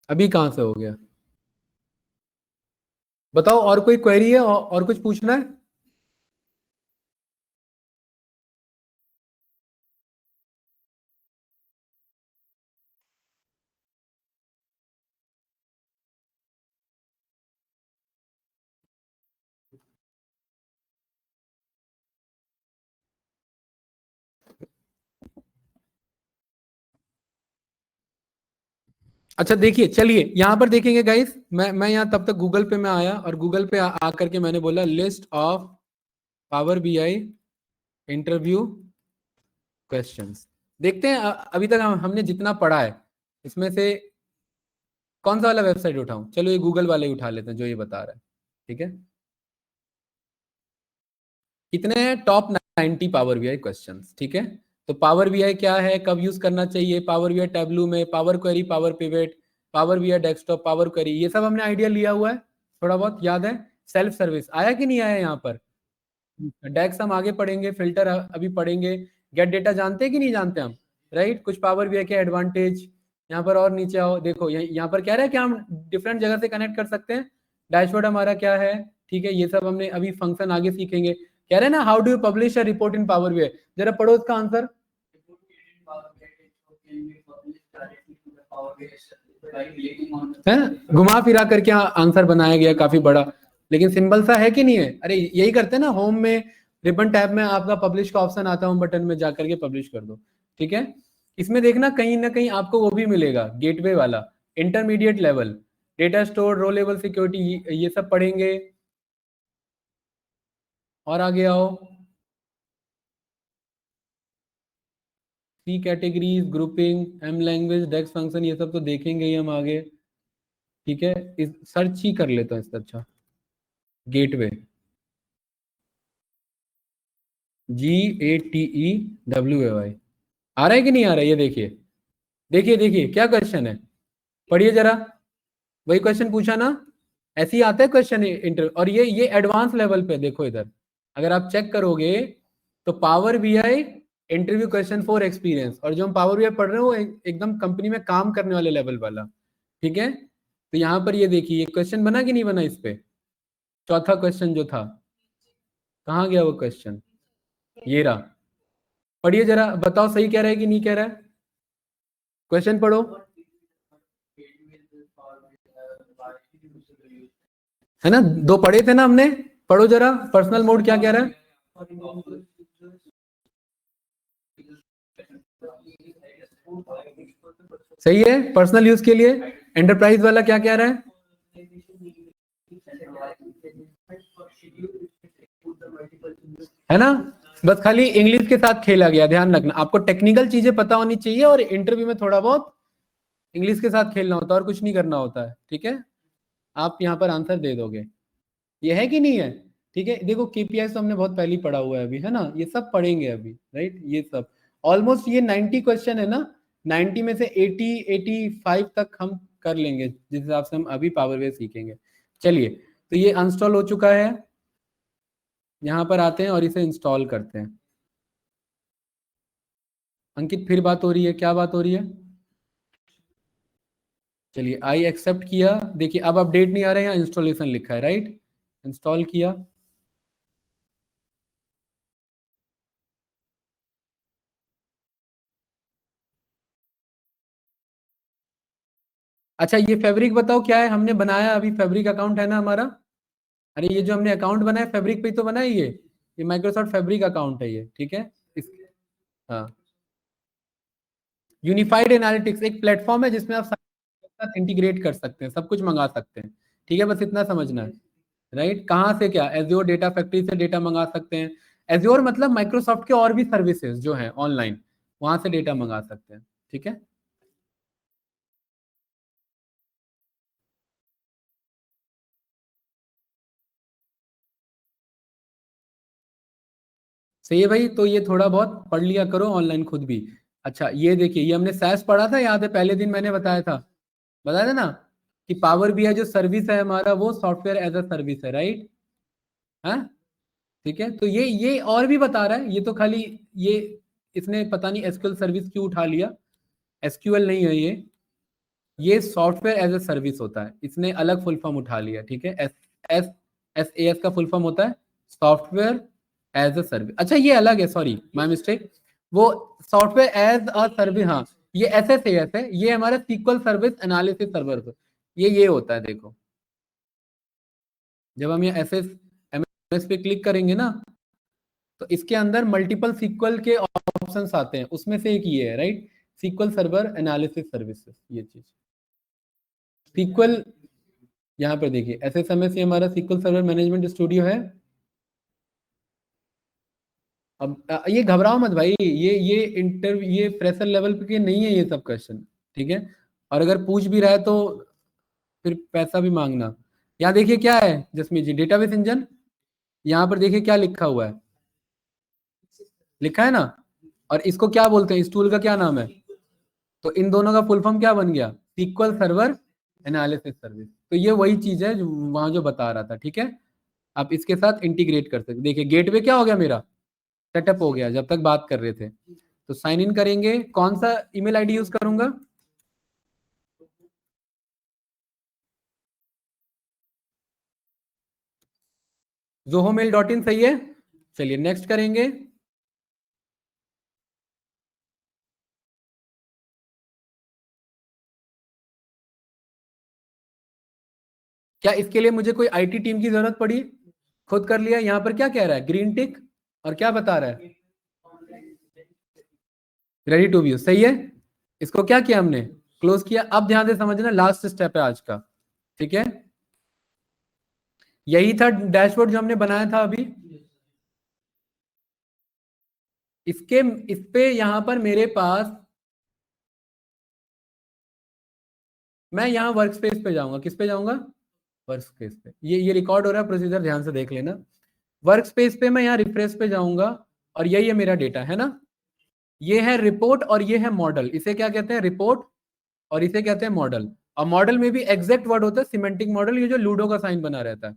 अभी कहाँ से हो गया? बताओ, और कोई क्वेरी है, और कुछ पूछना है? अच्छा देखिए, चलिए यहाँ पर देखेंगे गाइस, मैं यहाँ तब तक गूगल पे में आया, और गूगल पे आकर के मैंने बोला list of power BI interview questions. देखते हैं अभी तक हमने जितना पढ़ा है इसमें से कौन सा वाला वेबसाइट उठाऊं। चलो ये गूगल वाले ही उठा लेते हैं जो ये बता रहा है, ठीक है। कितने हैं? टॉप 90 पावर बीआई क्वेश्चंस, ठीक है। तो पावर बीआई क्या है, कब यूज करना चाहिए, पावर बीआई टैब्लू में, power query, power pivot, power BI desktop, power query, ये सब हमने आइडिया लिया हुआ है, थोड़ा बहुत याद है। सेल्फ सर्विस आया कि नहीं आया यहाँ पर? डेक्स हम आगे पढ़ेंगे, फिल्टर अभी पढ़ेंगे। गेट डेटा जानते हैं कि नहीं जानते हम? राइट, कुछ पावर बीआई के एडवांटेज। यहाँ पर और नीचे आओ, देखो यहाँ पर कह रहा है कि हम डिफरेंट जगह से कनेक्ट कर सकते हैं। डैशबोर्ड हमारा क्या है, ठीक है, ये सब हमने अभी फंक्शन आगे सीखेंगे। कह रहे हैं ना, how do you publish a report in power BI? जरा पढ़ो इसका आंसर। है, घुमा फिरा करके आंसर बनाया गया काफी बड़ा, लेकिन सिंपल सा है कि नहीं है? अरे यही करते हैं ना, होम में रिबन टैब में आपका पब्लिश का ऑप्शन आता है, होम बटन में जाकर के पब्लिश कर दो, ठीक है। इसमें देखना कहीं ना कहीं आपको वो भी मिलेगा, गेटवे वाला, इंटरमीडिएट लेवल, डेटा स्टोर, रो लेवल सिक्योरिटी, ये सब पढ़ेंगे। और आगे आओ, सी कैटेगरीज, ग्रुपिंग, एम लैंग्वेज, डेक्स फंक्शन, ये सब तो देखेंगे ही हम आगे, ठीक है। इस सर्च ही कर लेता हूँ इसका, अच्छा, गेटवे, GATEWAY, आ रहा है कि नहीं आ रहा है? ये देखिए, देखिए देखिए क्या क्वेश्चन है, पढ़िए जरा। वही क्वेश्चन पूछा ना, ऐसे ही आता है क्वेश्चन इंटर, और ये एडवांस लेवल पे देखो इधर, अगर आप चेक करोगे तो power BI interview question for experience, और जो हम पावर बीआई पढ़ रहे हैं वो एकदम कंपनी में काम करने वाले लेवल वाला। ठीक है, तो यहाँ पर ये देखिए, ये क्वेश्चन बना कि नहीं बना इस पे, चौथा क्वेश्चन जो था, कहाँ गया वो क्वेश्चन, ये रहा। पढ़िए जरा, बताओ सही कह रहा है कि नहीं कह रहा है, क्वेश्चन पढ़ो। है ना, दो पढ़े थे ना हमने, पढ़ो जरा, पर्सनल मोड क्या कह रहा है। सही है, पर्सनल यूज के लिए। एंटरप्राइज वाला क्या कह रहा है, है ना, बस खाली इंग्लिश के साथ खेला गया, ध्यान रखना, आपको टेक्निकल चीजें पता होनी चाहिए और इंटरव्यू में थोड़ा बहुत इंग्लिश के साथ खेलना होता है और कुछ नहीं करना होता है। ठीक है, आप यहाँ पर आंसर दे दोगे, ये है कि नहीं है। ठीक है, देखो केपीआई तो हमने बहुत पहले ही पढ़ा हुआ है अभी, है ना, ये सब पढ़ेंगे अभी, राइट, ये सब ऑलमोस्ट ये 90 क्वेश्चन है ना, 90 में से 80 85 तक हम कर लेंगे जिस हिसाब से हम अभी पावर वे सीखेंगे। चलिए, तो ये अनस्टॉल हो चुका है, यहाँ पर आते हैं और इसे इंस्टॉल करते हैं। अंकित फिर बात हो रही है, क्या बात हो रही है, चलिए आई एक्सेप्ट किया, देखिए अब अपडेट नहीं आ रहा है, यहाँ इंस्टॉलेशन लिखा है, राइट, इंस्टॉल किया। अच्छा ये फैब्रिक बताओ क्या है, हमने बनाया अभी फैब्रिक अकाउंट है ना हमारा, अरे ये जो हमने अकाउंट बनाया फैब्रिक पे ही तो बनाया, ये माइक्रोसॉफ्ट फैब्रिक अकाउंट है ये। ठीक है, इस, हाँ, यूनिफाइड एनालिटिक्स एक प्लेटफॉर्म है जिसमें आप साथ इंटीग्रेट कर सकते हैं, सब कुछ मंगा सकते हैं। ठीक है, बस इतना समझना है, राइट, कहाँ से क्या, एज्योर डेटा फैक्ट्री से डेटा मंगा सकते हैं, एज्योर मतलब माइक्रोसॉफ्ट के और भी सर्विसेज जो हैं ऑनलाइन, वहां से डेटा मंगा सकते हैं। ठीक है, सही है भाई, तो ये थोड़ा बहुत पढ़ लिया करो ऑनलाइन खुद भी। अच्छा ये देखिए, ये हमने सैस पढ़ा था, याद है पहले दिन मैंने बताया था ना, कि पावर बीआई जो सर्विस है हमारा वो सॉफ्टवेयर एज अ सर्विस है, राइट, है। ठीक है, तो ये और भी बता रहा है, ये तो खाली ये, इसने पता नहीं एसक्यूएल सर्विस क्यों उठा लिया, एसक्यूएल नहीं है ये सॉफ्टवेयर एज अ सर्विस होता है, इसने अलग फुल फॉर्म उठा लिया। ठीक है, S S S A S का फुल फॉर्म होता है सॉफ्टवेयर एज अ सर्विस, अच्छा ये अलग है, सॉरी माय मिस्टेक, वो सॉफ्टवेयर एज अ सर्विस, हाँ, ये एस एस ए एस है, ये हमारा सीक्वल सर्विस एनालिसिस सर्वर, ये होता है, देखो जब हम ये एस एस एम एस पे क्लिक करेंगे ना, तो इसके अंदर मल्टीपल सीक्वल के ऑप्शंस आते हैं, उसमें से एक ये है, right, SQL server analysis services, ये चीज सीक्वल, यहाँ पर देखिए एसएसएमएस ये हमारा सीक्वल सर्वर मैनेजमेंट स्टूडियो है। अब ये घबराओ मत भाई, ये फ्रेशर लेवल पे के नहीं है ये सब क्वेश्चन। ठीक है, और अगर पूछ भी रहा है तो फिर पैसा भी मांगना। यहाँ देखिए क्या है जसमीत जी, डेटाबेस इंजन, यहाँ पर देखिए क्या लिखा हुआ है, लिखा है ना, और इसको क्या बोलते हैं, इस टूल का क्या नाम है, तो इन दोनों का फुल फॉर्म क्या बन गया, सीक्वल सर्वर एनालिसिस सर्विस, तो ये वही चीज है जो वहां जो बता रहा था। ठीक है, आप इसके साथ इंटीग्रेट कर सकते, देखिए गेटवे क्या हो गया मेरा, सेटअप हो गया जब तक बात कर रहे थे। तो साइन इन करेंगे, कौन सा ईमेल आईडी यूज करूंगा, zohomail.in सही है। चलिए नेक्स्ट करेंगे, क्या इसके लिए मुझे कोई आईटी टीम की जरूरत पड़ी, खुद कर लिया। यहाँ पर क्या कह रहा है, ग्रीन टिक, और क्या बता रहा है, रेडी टू व्यू, सही है। इसको क्या किया हमने, क्लोज किया। अब ध्यान से समझना, लास्ट स्टेप है आज का। ठीक है, यही था डैशबोर्ड जो हमने बनाया था अभी, इसके इस पे यहाँ पर मेरे पास, मैं यहाँ वर्क स्पेस पे जाऊंगा, किस पे जाऊंगा, वर्क स्पेस पे, ये रिकॉर्ड हो रहा है प्रोसीजर, ध्यान से देख लेना। वर्क स्पेस पे मैं यहाँ रिफ्रेश पे जाऊंगा, और यही है मेरा डेटा, है ना, ये है रिपोर्ट और ये है मॉडल, इसे क्या कहते हैं, रिपोर्ट, और इसे कहते हैं मॉडल। और मॉडल में भी एग्जैक्ट वर्ड होता है सिमेंटिक मॉडल, ये जो लूडो का साइन बना रहता है।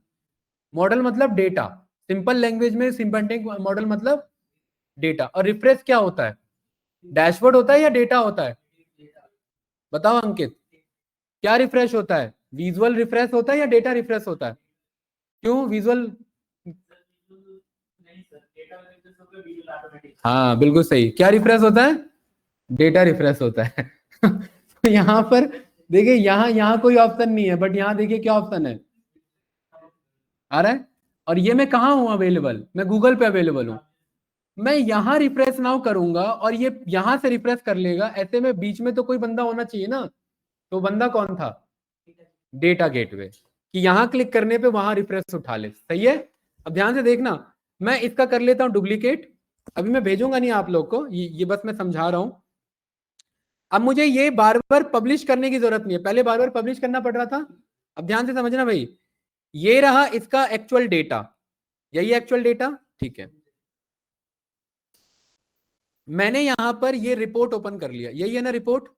मॉडल मतलब डेटा, सिंपल लैंग्वेज में सिमेंटिक मॉडल मतलब डेटा। और रिफ्रेश क्या होता है? डैशबोर्ड होता है या डेटा होता है? बताओ अंकित, क्या रिफ्रेश होता है? विजुअल रिफ्रेश होता है या डेटा रिफ्रेश होता है? क्यों विजुअल? हाँ बिल्कुल सही, क्या रिफ्रेश होता है? डेटा रिफ्रेश होता है। तो यहाँ पर देखिए, यहाँ यहाँ कोई ऑप्शन नहीं है, बट यहाँ देखिए क्या ऑप्शन है, आ रहा है। और ये मैं कहाँ हूँ अवेलेबल? मैं गूगल पे अवेलेबल हूँ। मैं यहाँ रिफ्रेश नाउ करूंगा और ये यहाँ से रिफ्रेश कर लेगा। ऐसे में बीच में तो कोई बंदा होना चाहिए ना, तो बंदा कौन था? डेटा गेटवे, कि यहाँ क्लिक करने पे वहां रिफ्रेश उठा ले। सही है। अब ध्यान से देखना, मैं इसका कर लेता हूँ डुप्लीकेट। अभी मैं भेजूंगा नहीं आप लोग को, ये बस मैं समझा रहा हूं। अब मुझे ये बार बार पब्लिश करने की जरूरत नहीं है, पहले बार बार पब्लिश करना पड़ रहा था। अब ध्यान से समझना भाई, ये रहा इसका एक्चुअल डेटा, यही एक्चुअल डेटा। ठीक है, मैंने यहां पर ये रिपोर्ट ओपन कर लिया, यही है ना रिपोर्ट,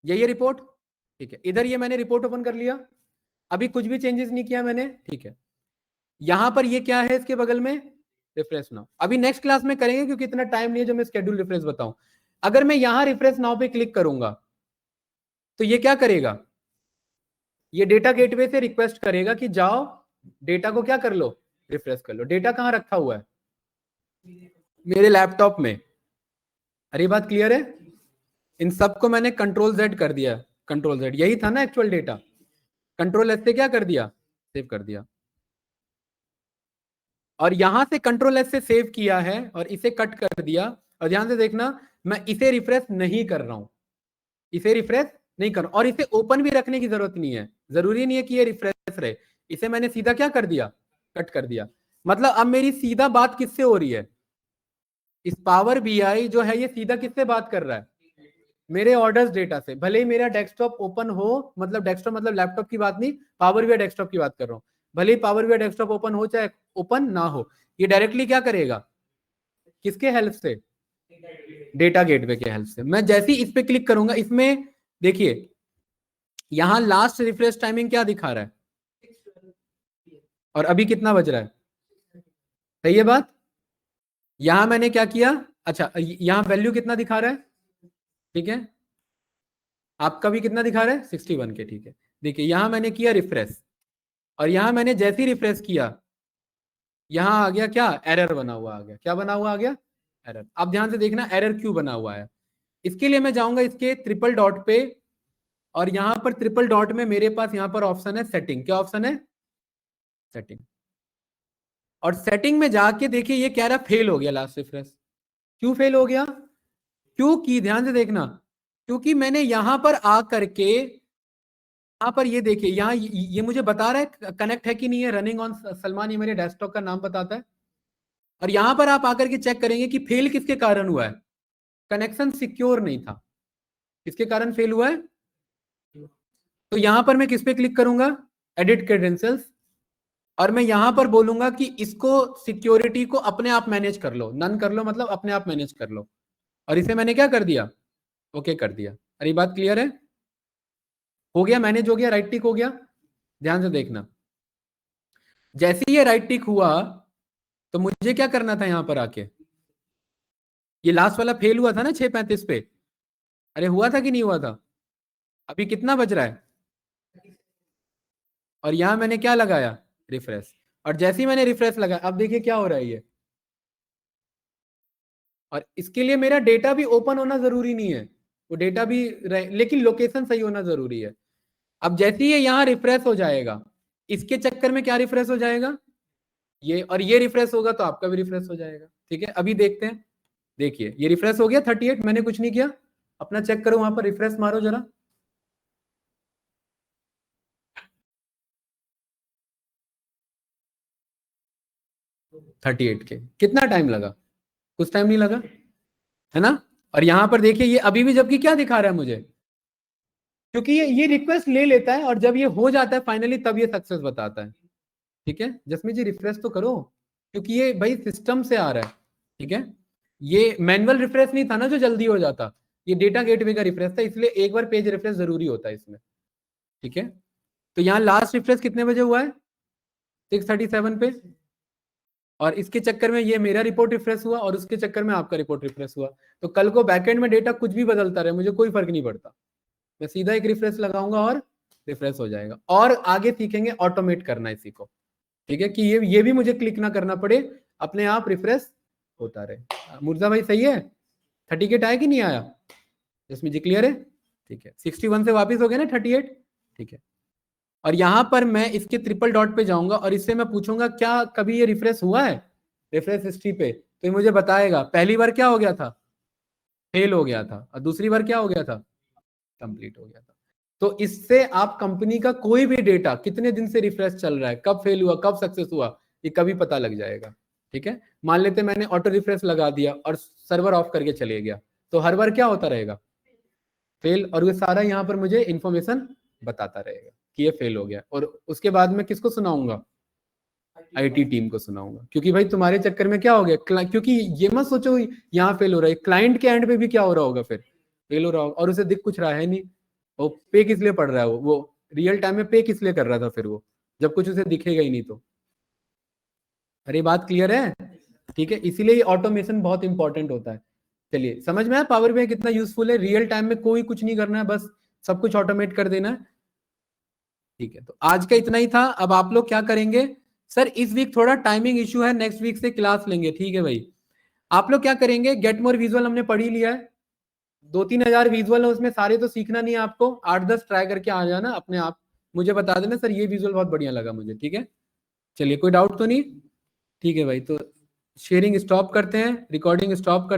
यही है रिपोर्ट। ठीक है, इधर ये मैंने रिपोर्ट ओपन कर लिया, अभी कुछ भी चेंजेस नहीं किया मैंने। ठीक है, यहां पर ये क्या है इसके बगल में? Refresh now. अभी नेक्स्ट क्लास में करेंगे क्योंकि इतना टाइम नहीं है जो मैं शेड्यूल रिफ्रेश बताऊं। अगर मैं यहां रिफ्रेश नाउ पे क्लिक करूंगा तो ये क्या करेगा? ये डेटा गेटवे से रिक्वेस्ट करेगा कि जाओ डेटा को क्या कर लो, रिफ्रेश कर लो। डेटा कहां रखा हुआ है? मेरे लैपटॉप में। अरे बात क्लियर है? इन सबको मैंने कंट्रोल जेड कर दिया, कंट्रोल जेड, यही था ना एक्चुअल डेटा। कंट्रोल एस से क्या कर दिया? सेव कर दिया। और यहां से कंट्रोल एस से सेव किया है और इसे कट कर दिया। और ध्यान से देखना, मैं इसे रिफ्रेश नहीं कर रहा हूं, इसे रिफ्रेश नहीं कर रहा हूं। और इसे ओपन भी रखने की जरूरत नहीं है, जरूरी नहीं है कि ये रिफ्रेश रहे। इसे मैंने सीधा क्या कर दिया? कट कर दिया। मतलब अब मेरी सीधा बात किससे हो रही है? इस पावर बीआई जो है ये सीधा किससे बात कर रहा है? मेरे ऑर्डर्स डेटा से। भले ही मेरा डेस्कटॉप ओपन हो, मतलब डेस्कटॉप मतलब लैपटॉप की बात नहीं, पावर बीआई डेस्कटॉप की बात कर रहा हूं। भले ही पावर बीआई डेस्कटॉप ओपन हो चाहे ओपन ना हो, ये डायरेक्टली क्या करेगा? किसके हेल्प से? डेटा गेटवे के हेल्प से। मैं जैसे ही इस पे क्लिक करूंगा, इसमें देखिए यहां लास्ट रिफ्रेश टाइमिंग क्या दिखा रहा है, और अभी कितना बज रहा है? सही है बात। यहां मैंने क्या किया, अच्छा यहां वैल्यू कितना दिखा रहा है? ठीक है, आपका भी कितना दिखा रहा है? 61 के। ठीक है, देखिए यहां मैंने किया रिफ्रेश, और यहां मैंने जैसे ही रिफ्रेश किया, यहां आ गया क्या? एरर बना हुआ आ गया। क्या बना हुआ आ गया? एरर। अब ध्यान से देखना एरर क्यों बना हुआ है। इसके लिए मैं जाऊंगा इसके ट्रिपल डॉट पे, और यहां पर ट्रिपल डॉट में मेरे पास यहां पर ऑप्शन है सेटिंग। क्या ऑप्शन है? सेटिंग। और सेटिंग में जाके देखिए ये कह रहा फेल हो गया लास्ट रिफ्रेश। क्यों फेल हो गया? क्योंकि ध्यान से देखना, क्योंकि मैंने यहां पर आ करके, यहाँ पर ये देखिए, यहाँ ये मुझे बता रहा है कनेक्ट है कि नहीं है, रनिंग ऑन सलमान, ये मेरे डेस्कटॉप का नाम बताता है। और यहां पर आप आकर के चेक करेंगे कि फेल किसके कारण हुआ है? कनेक्शन सिक्योर नहीं था। किसके कारण फेल हुआ है? तो यहां पर मैं किस पे क्लिक करूंगा? Edit credentials. और मैं यहां पर बोलूंगा कि इसको सिक्योरिटी को अपने आप मैनेज कर लो, नन कर लो, मतलब अपने आप मैनेज कर लो। और इसे मैंने क्या कर दिया? ओके कर दिया। अरे बात क्लियर है? हो गया, मैनेज हो गया, राइट टिक हो गया। ध्यान से देखना, जैसे ही ये राइट टिक हुआ तो मुझे क्या करना था यहां पर आके? ये लास्ट वाला फेल हुआ था ना 6:35 पे। अरे हुआ था कि नहीं हुआ था? अभी कितना बज रहा है? और यहां मैंने क्या लगाया? रिफ्रेश। और जैसे ही मैंने रिफ्रेश लगाया, अब देखिए क्या हो रहा है ये। और इसके लिए मेरा डेटा भी ओपन होना जरूरी नहीं है, वो डेटा भी लेकिन लोकेशन सही होना जरूरी है। अब जैसे ही ये यहाँ रिफ्रेश हो जाएगा, इसके चक्कर में क्या रिफ्रेश हो जाएगा? ये, और ये रिफ्रेश होगा तो आपका भी रिफ्रेश हो जाएगा। ठीक है, अभी देखते हैं। देखिए ये रिफ्रेश हो गया 38, मैंने कुछ नहीं किया। अपना चेक करो, वहां पर रिफ्रेश मारो जरा। 38 के कितना टाइम लगा? कुछ टाइम नहीं लगा, है ना। और यहां पर देखिए ये अभी भी जबकि क्या दिखा रहा है मुझे, क्योंकि ये रिक्वेस्ट ले लेता है और जब ये हो जाता है फाइनली तब ये सक्सेस बताता है। ठीक है, जसमीत जी रिफ्रेश तो करो, क्योंकि ये भाई सिस्टम से आ रहा है। ठीक है, ये मैनुअल रिफ्रेश नहीं था ना जो जल्दी हो जाता, ये डेटा गेटवे का रिफ्रेश था, इसलिए एक बार पेज रिफ्रेश जरूरी होता है इसमें। ठीक है, तो यहाँ लास्ट रिफ्रेश कितने बजे हुआ है? 6:37 पे। और इसके चक्कर में ये मेरा रिपोर्ट रिफ्रेश हुआ और उसके चक्कर में आपका रिपोर्ट रिफ्रेश हुआ। तो कल को बैकएंड में डेटा कुछ भी बदलता रहे, मुझे कोई फर्क नहीं पड़ता, मैं सीधा एक रिफ्रेश लगाऊंगा और रिफ्रेश हो जाएगा। और आगे सीखेंगे ऑटोमेट करना इसी को, ठीक है, कि ये भी मुझे क्लिक ना करना पड़े, अपने आप रिफ्रेश होता रहे। मुर्जा भाई सही है? 38 आया कि नहीं आया? इसमें जी क्लियर है? ठीक है, 61 से वापस हो गया ना 38, ठीक है। और यहां पर मैं इसके ट्रिपल डॉट पे जाऊंगा और इससे मैं पूछूंगा क्या कभी ये रिफ्रेश हुआ है रिफ्रेश हिस्ट्री पे, तो ये मुझे बताएगा पहली बार क्या हो गया था, फेल हो गया था, और दूसरी बार क्या हो गया था, कंप्लीट हो गया था। तो इससे आप कंपनी का कोई भी डेटा कितने दिन से रिफ्रेश चल रहा है, कब फेल हुआ कब सक्सेस हुआ, ये कभी पता लग जाएगा, ठीक है। मान लेते मैंने ऑटो रिफ्रेश लगा दिया और सर्वर ऑफ करके चले गया, तो हर बार क्या होता रहेगा, फेल, और ये सारा यहाँ पर मुझे इंफॉर्मेशन बताता रहेगा कि ये फेल हो गया। और उसके बाद में किसको सुनाऊंगा, आईटी टीम को सुनाऊंगा, क्योंकि भाई तुम्हारे चक्कर में क्या हो गया, क्योंकि ये मत सोचो यहाँ फेल हो रहा है, क्लाइंट के एंड पे भी क्या हो रहा होगा, फिर फेल हो रहा होगा और उसे दिख कुछ रहा है नहीं, वो पे किस लिए पड़ रहा है, वो रियल टाइम में पे किस लिए कर रहा था फिर वो, जब कुछ उसे दिखेगा ही नहीं तो। अरे बात क्लियर है? ठीक है, इसीलिए ऑटोमेशन बहुत इंपॉर्टेंट होता है। चलिए समझ में आया पावर बीआई कितना यूजफुल है, रियल टाइम में कोई कुछ नहीं करना है, बस सब कुछ ऑटोमेट कर देना है। ठीक है, तो आज का इतना ही था। अब आप लोग क्या करेंगे, सर इस वीक थोड़ा टाइमिंग इशू है, नेक्स्ट वीक से क्लास लेंगे, ठीक है भाई। आप लोग क्या करेंगे, गेट मोर विजुअल हमने पढ़ ही लिया है, 2-3 हजार विजुअल है उसमें, सारे तो सीखना नहीं है आपको, 8-10 ट्राई करके आ जाना अपने आप, मुझे बता देना सर ये विजुअल बहुत बढ़िया लगा मुझे, ठीक है। चलिए कोई डाउट तो नहीं, ठीक है भाई, तो शेयरिंग स्टॉप करते हैं, रिकॉर्डिंग स्टॉप करते हैं।